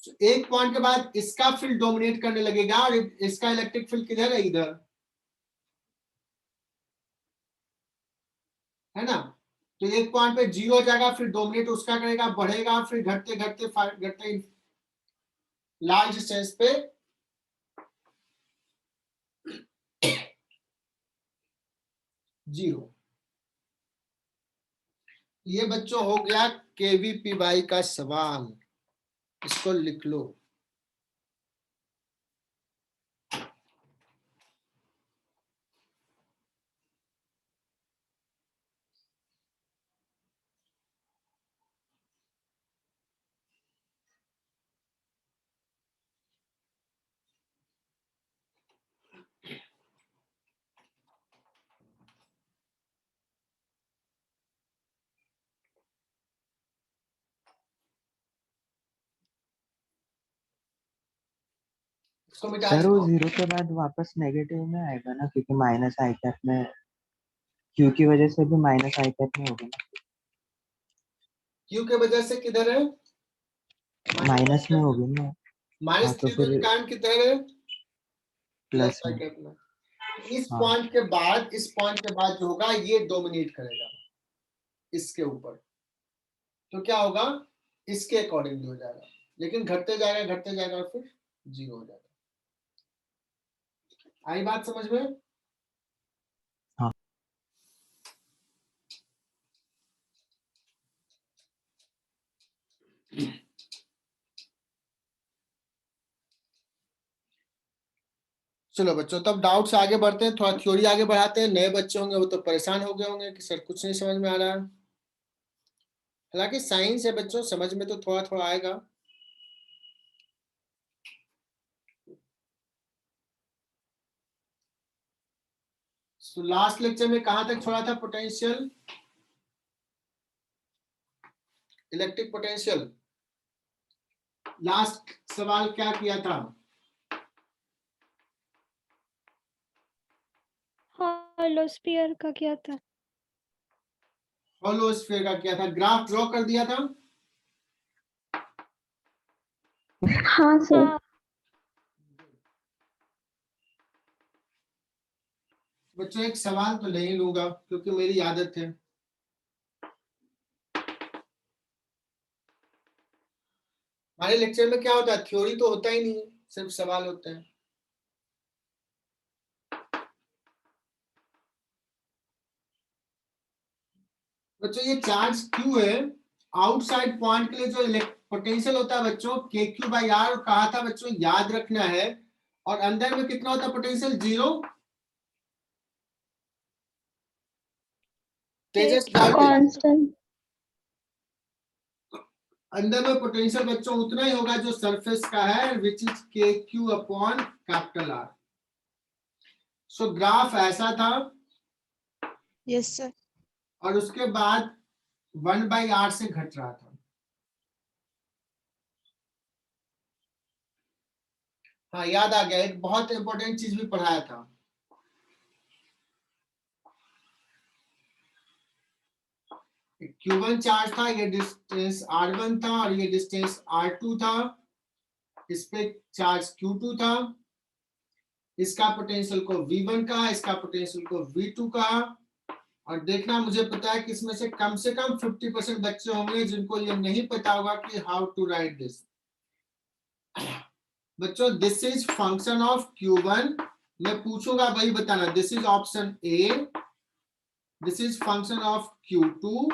So, एक पॉइंट के बाद इसका फील्ड डोमिनेट करने लगेगा और इसका इलेक्ट्रिक फील्ड किधर है, इधर है ना। तो एक पॉइंट पे 0 हो जाएगा, फिर डोमिनेट उसका करेगा, बढ़ेगा, फिर घटते घटते घटते लार्ज डिस्टेंस पे 0। ये बच्चों हो गया KVPY का सवाल, इसको लिख लो। इसको मिटा सर वो दो। 0 के बाद वापस नेगेटिव में आएगा ना, क्योंकि माइनस आई कैप में Q की वजह से भी माइनस आई कैप में होगा ना, Q के वजह से किधर है, माइनस में होगी ना। हाँ, तो -3 फिर के कारण किधर है, प्लस आई में। कैप में। इस हाँ। पॉइंट के बाद, इस पॉइंट के बाद जो होगा ये डोमिनेट करेगा इसके ऊपर, तो क्या होगा, इसके अकॉर्डिंगली हो जाएगा, लेकिन घटते जाएगा और फिर 0 हो जाएगा। आई बात समझ में। हाँ। चलो बच्चों, तब डाउट्स आगे बढ़ते हैं, थोड़ा थ्योरी आगे बढ़ाते हैं। नए बच्चे होंगे वो तो परेशान हो गए होंगे कि सर कुछ नहीं समझ में आ रहा है। हालांकि साइंस है बच्चों, समझ में तो थोड़ा थोड़ा आएगा। तो लास्ट लेक्चर में कहां तक छोड़ा था, पोटेंशियल, इलेक्ट्रिक पोटेंशियल। लास्ट सवाल क्या किया था, हॉलो स्फीयर का क्या था? हॉलो स्फीयर का किया था, ग्राफ ड्रॉ कर दिया था। हाँ सर। हाँ। बच्चों एक सवाल तो नहीं लूंगा क्योंकि मेरी आदत है। हमारे लेक्चर में क्या होता है, थ्योरी तो होता ही नहीं है, सिर्फ सवाल होते हैं। बच्चों ये चार्ज क्यू है, आउटसाइड पॉइंट के लिए जो पोटेंशियल होता है बच्चों के क्यू बाई आर, कहा था बच्चों याद रखना है। और अंदर में कितना होता है पोटेंशियल, 0। तेजस Constant. अंदर में पोटेंशियल बच्चों उतना ही होगा जो सरफेस का है, विच इज के Q upon capital are. So graph ऐसा था। Yes sir. और उसके बाद 1/r से घट रहा था। हाँ याद आ गया, एक बहुत इंपॉर्टेंट चीज भी पढ़ाया था। Q1 चार्ज था, ये डिस्टेंस R1 था और ये डिस्टेंस R2 था। इस पे चार्ज Q2 था। इसका पोटेंशियल को V1 कहा, इसका पोटेंशियल को V2 कहा। और देखना, मुझे पता है कि इसमें से कम 50% बच्चे होंगे जिनको ये नहीं पता होगा कि हाउ टू राइट दिस। बच्चों this is function of Q1, मैं पूछूंगा वही बताना। This is option A, this is function of Q2,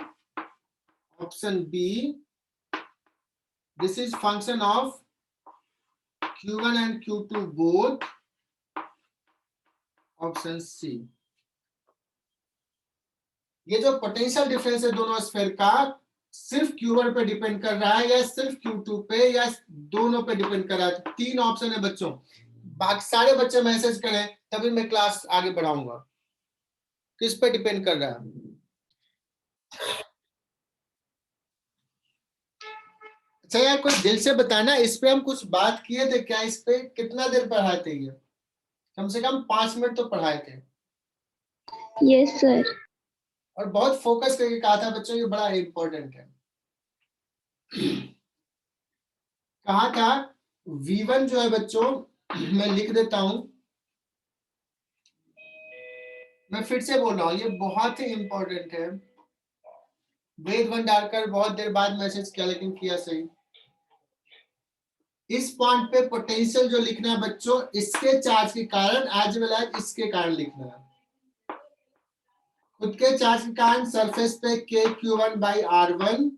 option B, this is function of Q1 and Q2 both, option C. ये जो पोटेंशियल डिफरेंस है दोनों sphere का, सिर्फ Q1 पे डिपेंड कर रहा है या सिर्फ Q2 पे या दोनों पे डिपेंड कर रहा है। 3 ऑप्शन है बच्चों। बाकी सारे बच्चे मैसेज करें तभी मैं क्लास आगे बढ़ाऊंगा। किस पे डिपेंड कर रहा है? अच्छा यार कोई दिल से बताना, इस पे हम कुछ बात किए थे क्या? इस पे कितना देर पढ़ाए थे? ये कम से कम 5 मिनट तो पढ़ाए थे। Yes, sir. और बहुत फोकस करके कहा था बच्चों, ये बड़ा इंपॉर्टेंट है। कहा था V1 जो है बच्चों, मैं लिख देता हूं, मैं फिर से बोल रहा हूं, ये बहुत ही इंपॉर्टेंट है। वेद भंडारकर बहुत देर बाद मैसेज किया, लेकिन किया सही। इस पॉइंट पे पोटेंशियल जो लिखना है बच्चों, इसके चार्ज के कारण एज वेल एज इसके कारण लिखना है। खुद के चार्ज के कारण सरफेस पे KQ1/R1,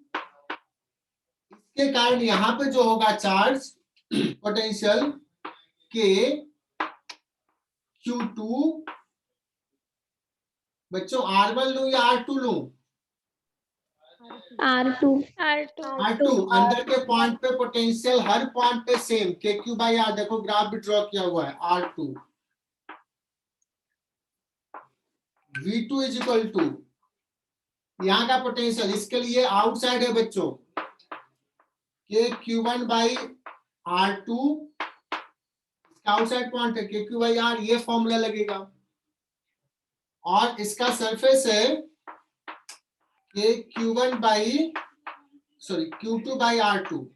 इसके कारण यहां पे जो होगा चार्ज पोटेंशियल KQ2, बच्चों R1 लूं या R2 लूं? R2. R2। अंदर के पॉइंट पे पोटेंशियल हर पॉइंट पे सेम KQ/R, देखो ग्राफ भी ड्रॉ किया हुआ है, R2। V2 is equal to यहाँ का पोटेंशियल, इसके लिए आउटसाइड है बच्चों, KQ1/R2, इसका आउटसाइड पॉइंट है KQ/R, ये फॉर्मूला लगेगा। और इसका सरफेस है Q2/R2।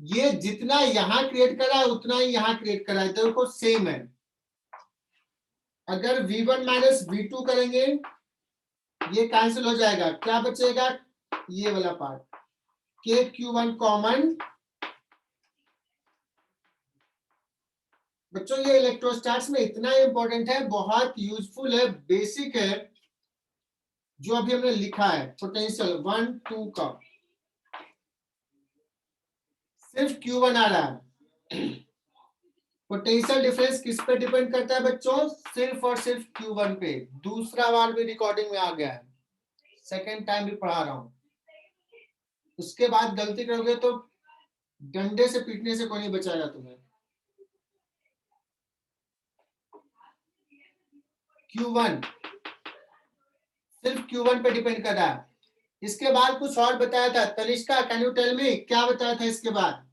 ये जितना यहां क्रिएट करा है उतना ही यहां क्रिएट करा है, देखो सेम है। अगर V1 माइनस V2 करेंगे ये कैंसिल हो जाएगा, क्या बचेगा? ये वाला पार्ट, KQ1 कॉमन। बच्चों ये इलेक्ट्रोस्टैटिक्स में इतना इंपॉर्टेंट है, बहुत यूजफुल है, बेसिक है, जो अभी हमने लिखा है पोटेंशियल 1 2 का। सिर्फ Q1 आ रहा है। पोटेंशियल डिफरेंस किस पे डिपेंड करता है बच्चों? सिर्फ और सिर्फ Q1 पे। दूसरा बार भी रिकॉर्डिंग में आ गया है, सेकेंड टाइम भी पढ़ा रहा हूं। उसके बाद गलती करोगे तो डंडे से पीटने से कोई नहीं बचाएगा तुम्हें। Q1 सिर्फ Q1 पे डिपेंड कर रहा है। इसके बाद कुछ और बताया था, Tanishka can you tell me, क्या बताया था इसके बाद?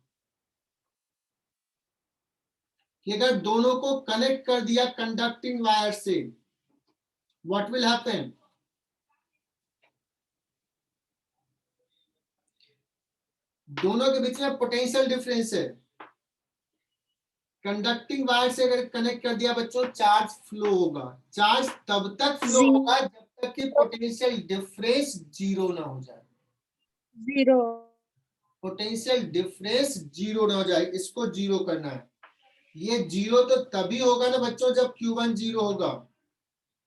कि अगर दोनों को कनेक्ट कर दिया कंडक्टिंग वायर से, व्हाट विल हैपन? दोनों के बीच में पोटेंशियल डिफरेंस है, कंडक्टिंग वायर से अगर कनेक्ट कर दिया बच्चों, चार्ज फ्लो होगा। चार्ज तब तक फ्लो Zero. होगा जब तक कि पोटेंशियल डिफरेंस जीरो ना हो जाए। Zero. पोटेंशियल डिफरेंस जीरो ना हो जाए, इसको जीरो करना है। ये जीरो तो तभी होगा ना बच्चों जब Q1 जीरो होगा।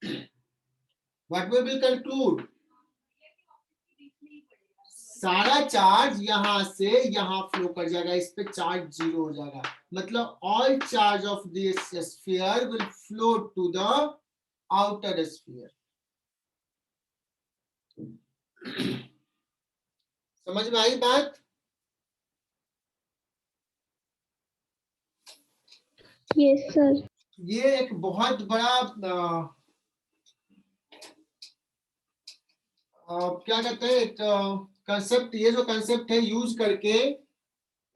व्हाट वी विल कंक्लूड, सारा चार्ज यहां से यहां फ्लो कर जाएगा, इस पे चार्ज जीरो हो जाएगा। मतलब all charge of this sphere will flow to the outer sphere. समझ में आई बात? Yes, sir. ये एक बहुत बड़ा क्या कहते हैं, एक कंसेप्ट, ये जो कंसेप्ट है यूज करके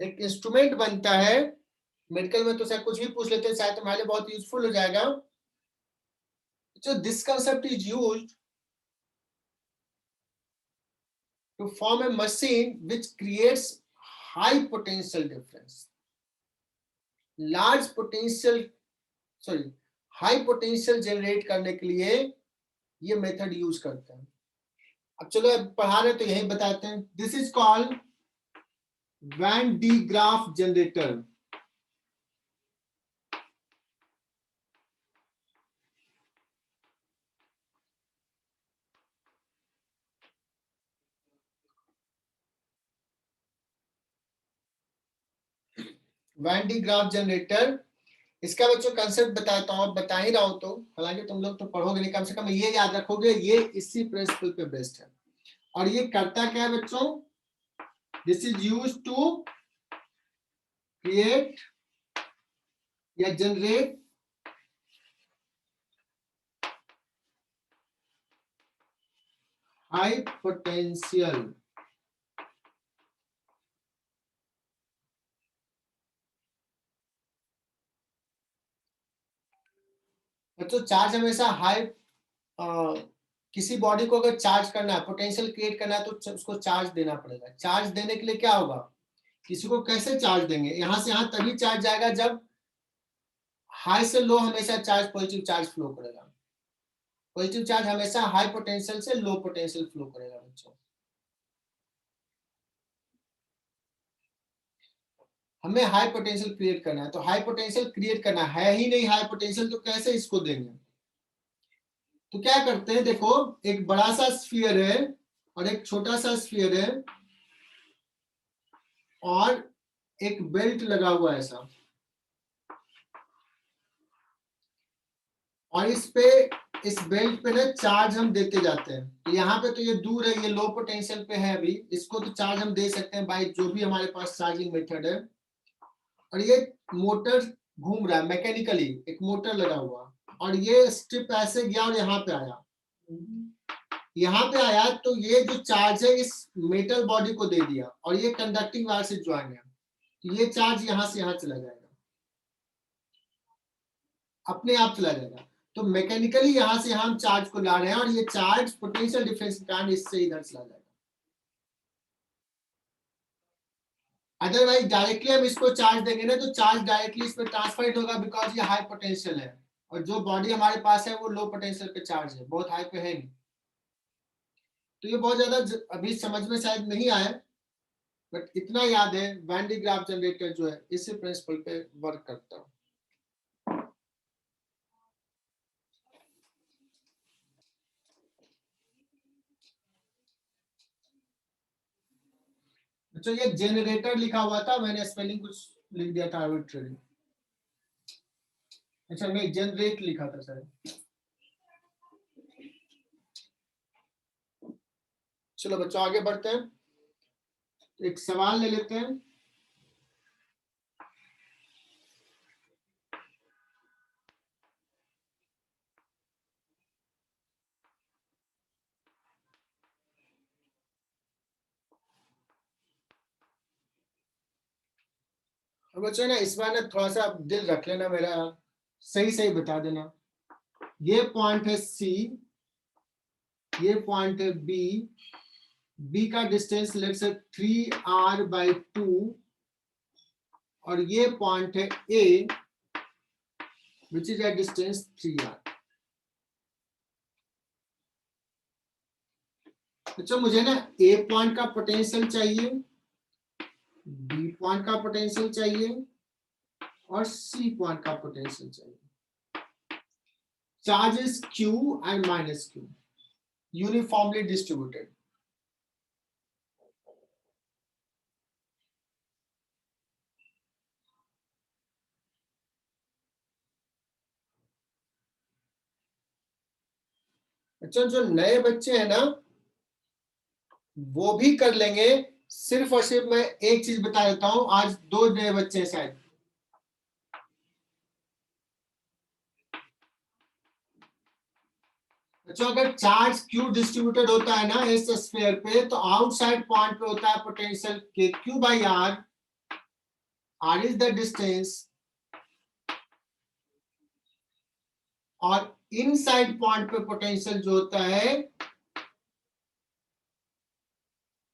एक इंस्ट्रूमेंट बनता है। मेडिकल में तो शायद कुछ भी पूछ लेते हैं, शायद तुम्हारे लिए बहुत यूजफुल हो जाएगा। So this concept is used to form a machine which creates high potential difference. High potential generate करने के लिए ये मेथड यूज करते हैं। अब चलो अब पढ़ा रहे तो यही बताते हैं। This is called Van de Graaff generator. Van de Graaff generator, इसका बच्चों कंसेप्ट बताता हूँ, बता ही रहा हूं तो, हालांकि तुम लोग तो पढ़ोगे नहीं, कम से कम ये याद रखोगे, ये इसी प्रिंसिपल पे बेस्ड है। और ये करता क्या है बच्चों, this is used to create या जनरेट हाई पोटेंशियल बच्चों। चार्ज हमेशा हाई, किसी बॉडी को अगर चार्ज करना है, पोटेंशियल क्रिएट करना है, तो उसको चार्ज देना पड़ेगा। चार्ज देने के लिए क्या होगा, किसी को कैसे चार्ज देंगे, यहां से यहां तभी चार्ज जाएगा जब हाई से लो हमेशा चार्ज, पॉजिटिव चार्ज फ्लो करेगा। पॉजिटिव चार्ज हमेशा हाई पोटेंशियल से लो पोटेंशियल फ्लो करेगा बच्चों। हमें हाई पोटेंशियल क्रिएट करना है, तो हाई पोटेंशियल क्रिएट करना है ही नहीं हाई पोटेंशियल, तो कैसे इसको देंगे। तो क्या करते हैं, देखो एक बड़ा सा स्फीयर है और एक छोटा सा स्फीयर है और एक बेल्ट लगा हुआ है ऐसा, और इस बेल्ट पे ना चार्ज हम देते जाते हैं। तो यहाँ पे तो ये दूर है, ये लो पोटेंशियल पे है अभी, इसको तो चार्ज हम दे सकते हैं बाई जो भी हमारे पास चार्जिंग मेथड है। और ये मोटर घूम रहा है मैकेनिकली, एक मोटर लगा हुआ, और ये स्ट्रिप ऐसे गया और यहाँ पे आया, तो ये जो चार्ज है इस मेटल बॉडी को दे दिया, और ये कंडक्टिंग वायर से ज्वाइन है, तो ये चार्ज यहाँ से यहाँ चला जाएगा, अपने आप चला जाएगा। तो मैकेनिकली यहाँ से हम चार्ज को ला रहे हैं, और ये चार्ज पोटेंशियल डिफरेंस के कारण इससे इधर चला जाएगा। अदरवाइज डायरेक्टली हम इसको चार्ज देंगे ना, तो चार्ज डायरेक्टली इस पे ट्रांसफर होगा, बिकॉज ये हाई पोटेंशियल है, और जो बॉडी हमारे पास है वो लो पोटेंशियल पे चार्ज है, बहुत हाई पे है नहीं। तो ये बहुत ज्यादा अभी समझ में शायद नहीं आया, बट इतना याद है वैन डी ग्राफ जनरेटर जो है इसी प्रिंसिपल पे वर्क करता है। अच्छा, ये जनरेटर लिखा हुआ था, मैंने स्पेलिंग कुछ लिख दिया था आर्बिट्रेरी। अच्छा नहीं, जनरेट लिखा था सर। चलो बच्चों आगे बढ़ते हैं, एक सवाल ले लेते हैं। बच्चों ना इस बार ना थोड़ा सा दिल रख लेना मेरा, सही सही बता देना। ये पॉइंट है सी, ये पॉइंट है बी, बी का डिस्टेंस लेट्स से 3r/2, और ये पॉइंट है ए, which is at distance 3r. अच्छा मुझे ना ए पॉइंट का पोटेंशियल चाहिए, बी पॉइंट का पोटेंशियल चाहिए और सी पॉइंट का पोटेंशियल चाहिए। Charges q and minus q uniformly distributed. अच्छा जो नए बच्चे हैं ना वो भी कर लेंगे, सिर्फ और सिर्फ मैं एक चीज बता देता हूं, आज 2 नए बच्चे हैं शायद। अच्छा अगर चार्ज क्यू डिस्ट्रीब्यूटेड होता है ना इस स्फीयर पे, तो आउटसाइड पॉइंट पे होता है पोटेंशियल के Q by R, R is the distance, और इनसाइड पॉइंट पे पोटेंशियल जो होता है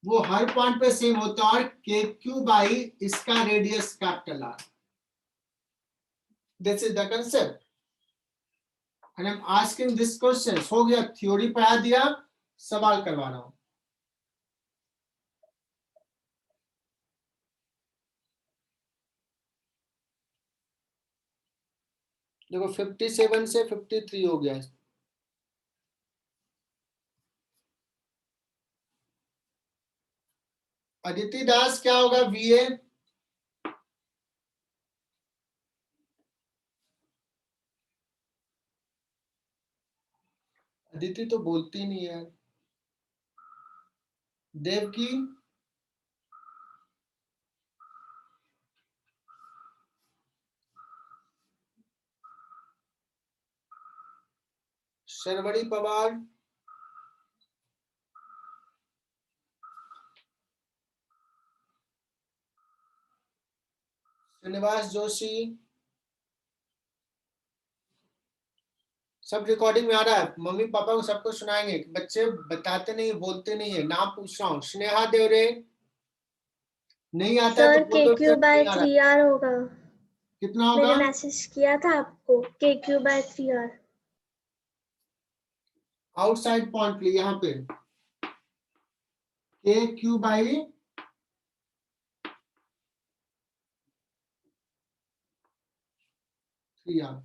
वो हर पॉइंट पे सेम होता है, और के क्यू बाई इसका radius capital R. This is the concept and I am asking this question. हो गया, थ्योरी पढ़ा दिया, सवाल करवा रहा हूं। देखो 57 से 53 हो गया। अदिति दास क्या होगा वीए? अदिति तो बोलती नहीं है। देवकी? शर्वरी पवार? श्रीनिवास जोशी? सब रिकॉर्डिंग में आ रहा है, मम्मी पापा को सबको सुनाएंगे। बच्चे बताते नहीं, बोलते नहीं है। नाम पूछ रहा हूँ। स्नेहा देवरे? नहीं आता है सर तो के बोलो क्यू बाय नहीं आ रहा। 3r होगा। कितना होगा? मैंने मैसेज किया था आपको, के Q by 3r। Outside point के लिए यहाँ पे के क्यू बाई 3r।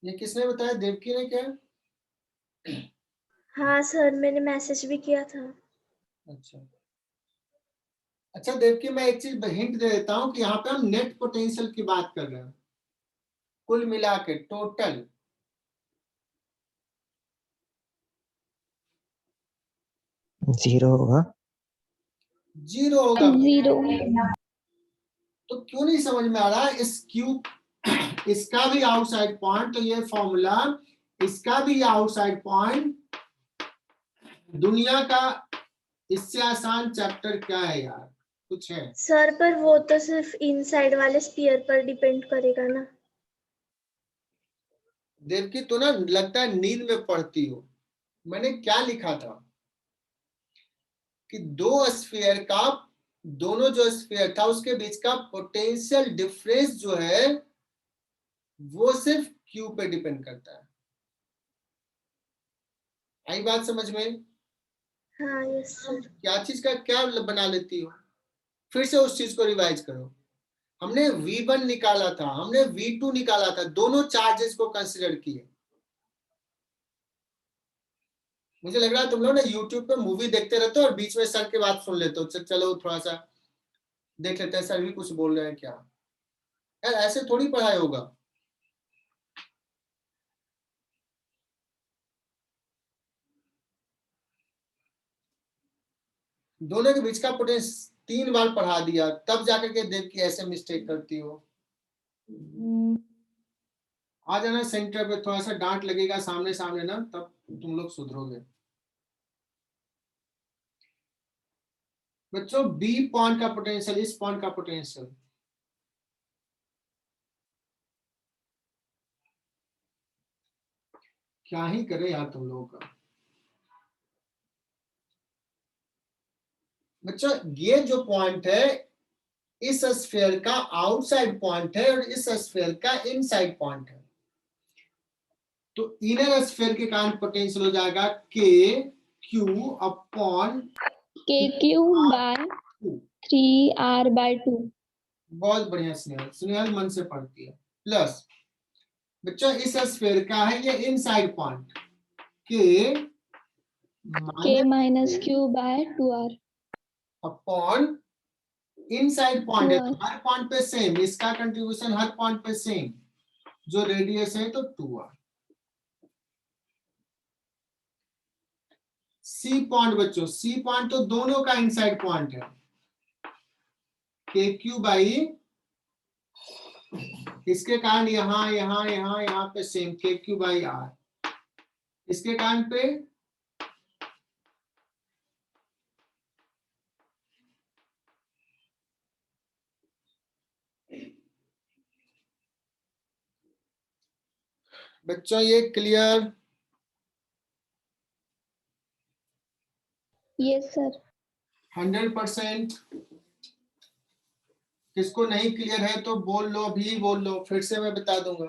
ये किसने बताया? देवकी ने क्या? हाँ सर, मैंने मैसेज भी किया था। अच्छा अच्छा देवकी, मैं एक चीज हिंट दे देता हूँ कि यहाँ पे हम नेट पोटेंशियल की बात कर रहे हैं, कुल मिला के टोटल। जीरो होगा। जीरो होगा। 0. तो क्यों नहीं समझ में आ रहा? इस क्यूब इसका भी आउटसाइड पॉइंट, तो ये फॉर्मूला इसका भी आउटसाइड पॉइंट। दुनिया का इससे आसान चैप्टर क्या है यार? कुछ है? सर पर वो तो सिर्फ इनसाइड वाले स्फीयर पर डिपेंड करेगा ना। देवकी तो ना लगता है नींद में पढ़ती हो। मैंने क्या लिखा था कि दो स्फीयर का, दोनों जो स्फीयर था उसके बीच का पोटेंशियल डिफरेंस जो है वो सिर्फ क्यू पे डिपेंड करता है। आई बात समझ में? हाँ यस सर। क्या चीज का क्या बना लेती हो? फिर से उस चीज को रिवाइज करो। हमने V1 निकाला था, हमने V2 निकाला था, दोनों चार्जेस को कंसिडर किए। मुझे लग रहा है तुम लोग ना YouTube पे मूवी देखते रहते हो और बीच में सर की बात सुन लेते हो। चलो थोड़ा सा देख लेते हैं सर भी कुछ बोल रहे हैं क्या। यार ऐसे थोड़ी पढ़ाई होगा। दोनों के बीच का पोटेंशियल 3 बार पढ़ा दिया, तब जाकर के देख के ऐसे मिस्टेक करती हो। आ जाना सेंटर पे, थोड़ा सा डांट लगेगा सामने सामने ना, तब तुम लोग सुधरोगे। बच्चों बी पॉइंट का पोटेंशियल, इस पॉइंट का पोटेंशियल क्या ही करे यार तुम लोगों का। बच्चों ये जो पॉइंट है इस स्फीयर का आउटसाइड पॉइंट है और इस स्फीयर का इनसाइड पॉइंट है। तो इनर स्फीयर के कारण पोटेंशियल हो जाएगा के Q upon KQ by 3R/2. बहुत बढ़िया स्नेहल, स्नेहल मन से पढ़ती है। प्लस बच्चों इस स्फीयर का है ये इनसाइड पॉइंट के K minus Q by 2R. Upon inside point है तो 2R. हर पॉइंट पे सेम, इसका कंट्रीब्यूशन हर पॉइंट पे सेम, जो रेडियस है तो 2R। सी पॉइंट बच्चों, सी पॉइंट तो दोनों का इनसाइड पॉइंट है, के क्यू बाई इसके कारण यहाँ यहाँ यहाँ यहाँ पे सेम के क्यू बाई आर, इसके कारण पे बच्चों ये क्लियर? Yes, sir. 100%। किसको नहीं क्लियर है तो बोल लो, अभी बोल लो, फिर से मैं बता दूंगा।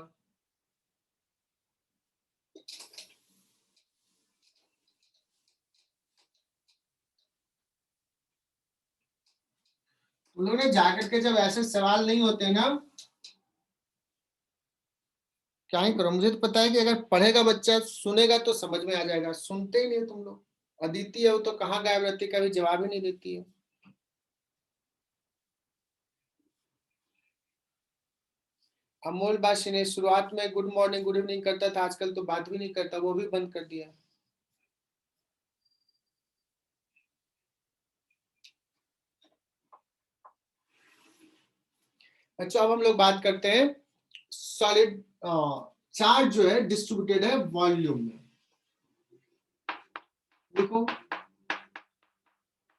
तुम लोगों ने जाकर के जब ऐसे सवाल नहीं होते ना, क्या ही करो, मुझे तो पता है कि अगर पढ़ेगा बच्चा सुनेगा तो समझ में आ जाएगा, सुनते ही नहीं तुम लोग। अदिति है वो तो कहाँ गायब रहती, कभी जवाब ही नहीं देती है। अमोल बाशी ने शुरुआत में गुड मॉर्निंग गुड इवनिंग करता था, आजकल तो बात भी नहीं करता, वो भी बंद कर दिया। अच्छा अब हम लोग बात करते हैं सॉलिड चार्ज जो है डिस्ट्रीब्यूटेड है वॉल्यूम में। देखो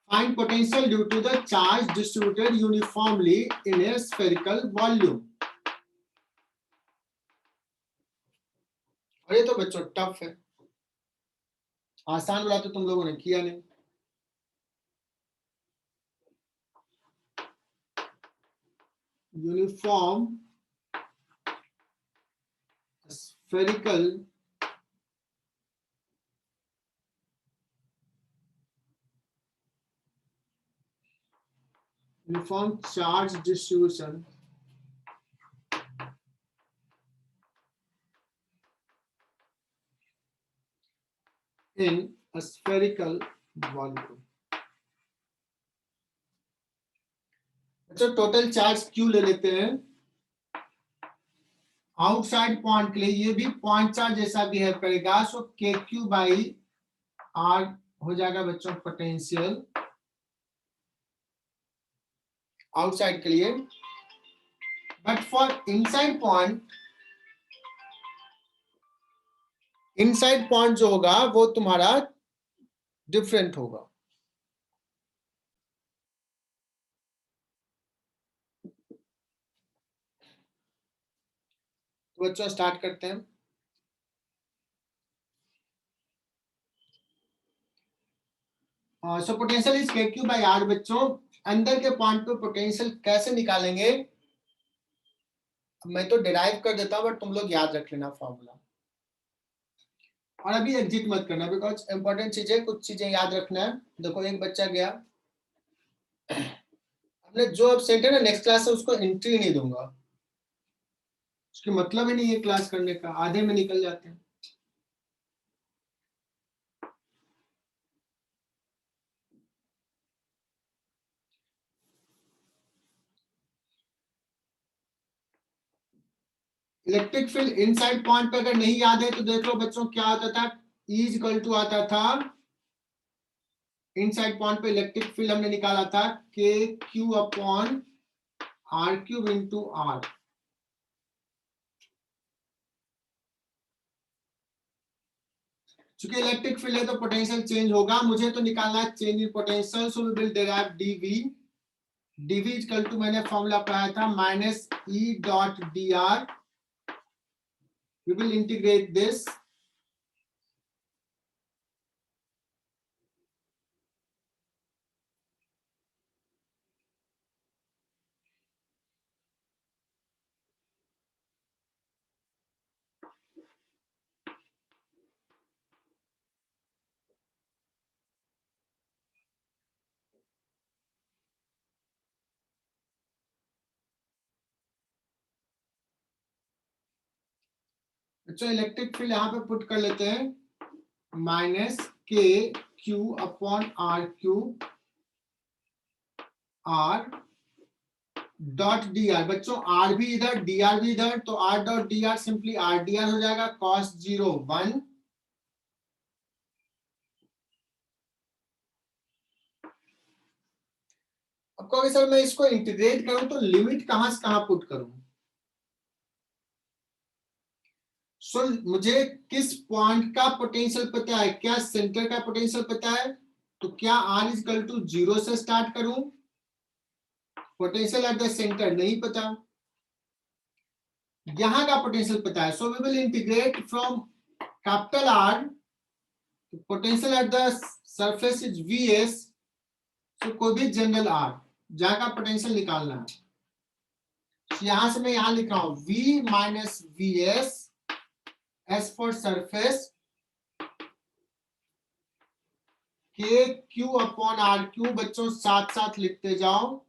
find potential due to the charge distributed uniformly in a spherical volume. और ये तो बच्चों टफ है, आसान वाला तो तुम लोगों ने किया नहीं। Uniform spherical uniform charge distribution in a spherical volume। अच्छा टोटल चार्ज क्यू ले लेते हैं। आउटसाइड पॉइंट के लिए ये भी पॉइंट चार्ज जैसा बिहेव करेगा, सो के क्यू बाई आर हो जाएगा बच्चों पोटेंशियल आउटसाइड के लिए। बट फॉर इनसाइड पॉइंट जो होगा वो तुम्हारा डिफरेंट होगा। तो बच्चों स्टार्ट करते हैं। सो पोटेंशियल इज के क्यू बाई आर। बच्चों अंदर के पॉइंट पे पोटेंशियल कैसे निकालेंगे, मैं तो डिराइव कर देता हूं, बट तुम लोग याद रख लेना फॉर्मूला। और अभी एग्जिट मत करना, बिकॉज इंपॉर्टेंट चीज है, कुछ चीजें याद रखना है। देखो एक बच्चा गया, हमने जो एब्सेंट है ना नेक्स्ट क्लास से उसको एंट्री नहीं दूंगा, उसकी मतलब ही नहीं है क्लास करने का, आधे में निकल जाते हैं। इलेक्ट्रिक फील्ड इनसाइड पॉइंट पे अगर नहीं याद है तो देख लो बच्चों क्या आता था, E इक्वल टू आता था इनसाइड पॉइंट पे इलेक्ट्रिक फील्ड हमने निकाला था के Q upon R cube into R. चूंकि इलेक्ट्रिक फील्ड है तो पोटेंशियल चेंज होगा, मुझे तो निकालना है change in potential, so we will derive dV. DV equal to मैंने फॉर्मूला पढ़ाया था minus E dot d r. We will integrate this बच्चों इलेक्ट्रिक फील्ड यहाँ पे पुट कर लेते हैं minus K Q upon R Q R dot d are. बच्चों आर भी इधर डी आर भी इधर, तो R dot d are simply R D R हो जाएगा cos 0 1। अब कहोगे सर मैं इसको इंटीग्रेट करूं तो लिमिट कहां से कहां पुट करूं। सो मुझे किस पॉइंट का पोटेंशियल पता है, क्या सेंटर का पोटेंशियल पता है, तो क्या r इज इक्वल टू 0 से स्टार्ट करूं, पोटेंशियल एट द सेंटर नहीं पता, यहां का पोटेंशियल पता है। So we will integrate from capital R, potential at the surface is Vs, तो कोई भी जनरल R जहां का पोटेंशियल निकालना है। तो यहां से मैं यहां लिख रहा हूं V minus Vs S for surface के क्यू अपॉन आर क्यू। बच्चों साथ साथ लिखते जाओ,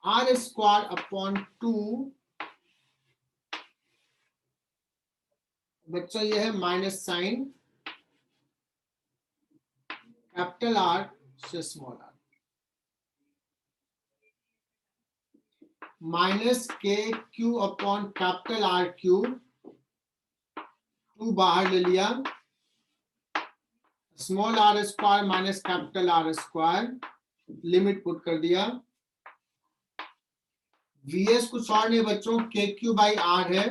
आर स्क्वायर अपॉन 2। बच्चों ये है माइनस साइन कैपिटल आर से small R, minus K Q upon capital R cube, 2 बाहर ले लिया, small R square minus capital R square, limit put कर दिया। Vs कुछ और नहीं बच्चों के क्यू बाई आर है।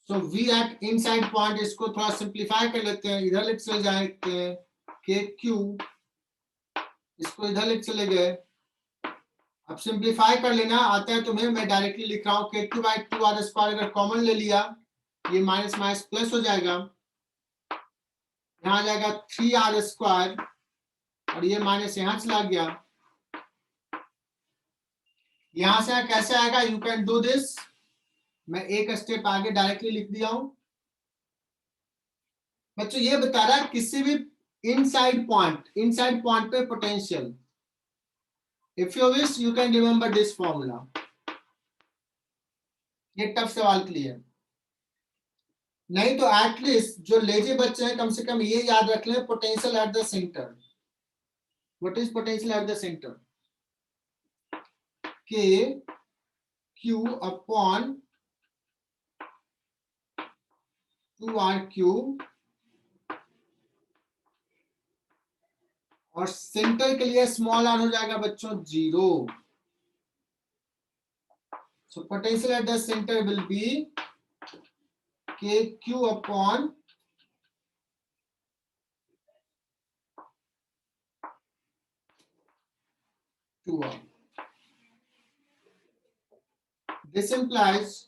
सो V एट इनसाइड पॉइंट, इसको थोड़ा सिंप्लीफाई कर लेते हैं, इधर लिख चले जाते हैं के क्यू, इसको इधर लिख चले गए। अब सिंप्लीफाई कर लेना आता है तुम्हें, मैं डायरेक्टली लिख रहा हूं के क्यू बाई 2 आर स्क्वायर, अगर कॉमन ले लिया ये माइनस माइनस प्लस हो जाएगा, यहां आ जाएगा 3 आर स्क्वायर और ये माइनस यहां चला गया। यहां से कैसे आएगा, यू कैन डू दिस, मैं एक स्टेप आगे डायरेक्टली लिख दिया हूं। बच्चों ये बता रहा है किसी भी इनसाइड पॉइंट पे potential, if you wish you can remember this formula. ये टफ सवाल के लिए, नहीं तो एटलीस्ट जो लेजी बच्चे हैं कम से कम ये याद रख लें, potential at the centre. What is potential at the centre, k Q upon 2 r q, और सेंटर के लिए स्मॉल आर हो जाएगा बच्चों 0। So potential at the centre will be k Q upon 2r। This implies,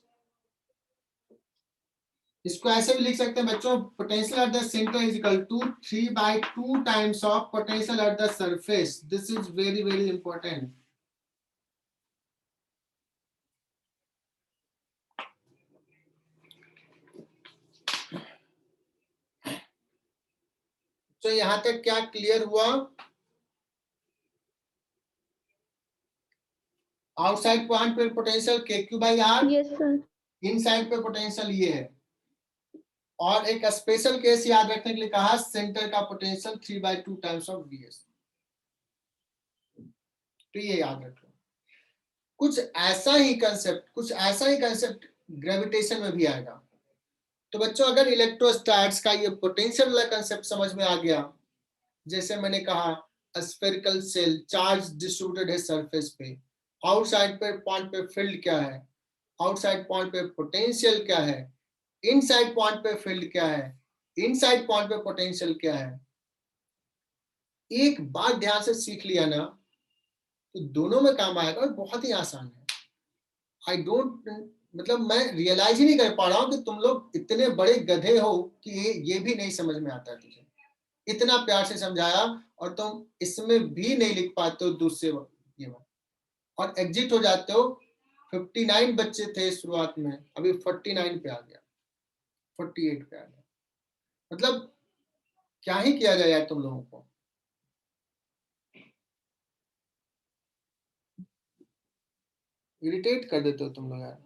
इसको ऐसे भी लिख सकते हैं बच्चों, potential at the centre is equal to 3/2 times of potential at the surface. This is very very important. तो यहां तक क्या क्लियर हुआ, आउटसाइड पॉइंट पे पोटेंशियल के Q by R, Yes, sir. Inside पे पोटेंशियल ये है, और एक स्पेशल केस याद रखने के लिए कहा, सेंटर का पोटेंशियल 3/2 टाइम्स ऑफ Vs। तो ये याद रखो। कुछ ऐसा ही कंसेप्ट ग्रेविटेशन में भी आएगा। तो बच्चों अगर इलेक्ट्रोस्टैट्स का ये पोटेंशियल वाला कंसेप्ट समझ में आ गया, जैसे मैंने कहा स्फेरिकल सेल, चार्ज डिस्ट्रीब्यूटेड है सरफेस पे, आउटसाइड पे पॉइंट पे फील्ड क्या है, आउटसाइड पॉइंट पे पोटेंशियल क्या है, इनसाइड पॉइंट पे फील्ड क्या है, इनसाइड पॉइंट पे पोटेंशियल क्या है, एक बात ध्यान से सीख लिया ना तो दोनों में काम आएगा और बहुत ही आसान है। आई डोंट, मतलब मैं रियलाइज ही नहीं कर पा रहा हूं कि तुम लोग इतने बड़े गधे हो कि ये भी नहीं समझ में आता है तुझे। इतना प्यार से समझाया और तुम इसमें भी नहीं लिख पाते हो दूसरे ये बात, और एग्जिट हो जाते हो। 59 बच्चे थे शुरुआत में, अभी 49 पे आ गया, 48 पे आ गया। मतलब क्या ही किया जाए यार तुम लोगों को। इरिटेट कर देते हो तुम लोग यार।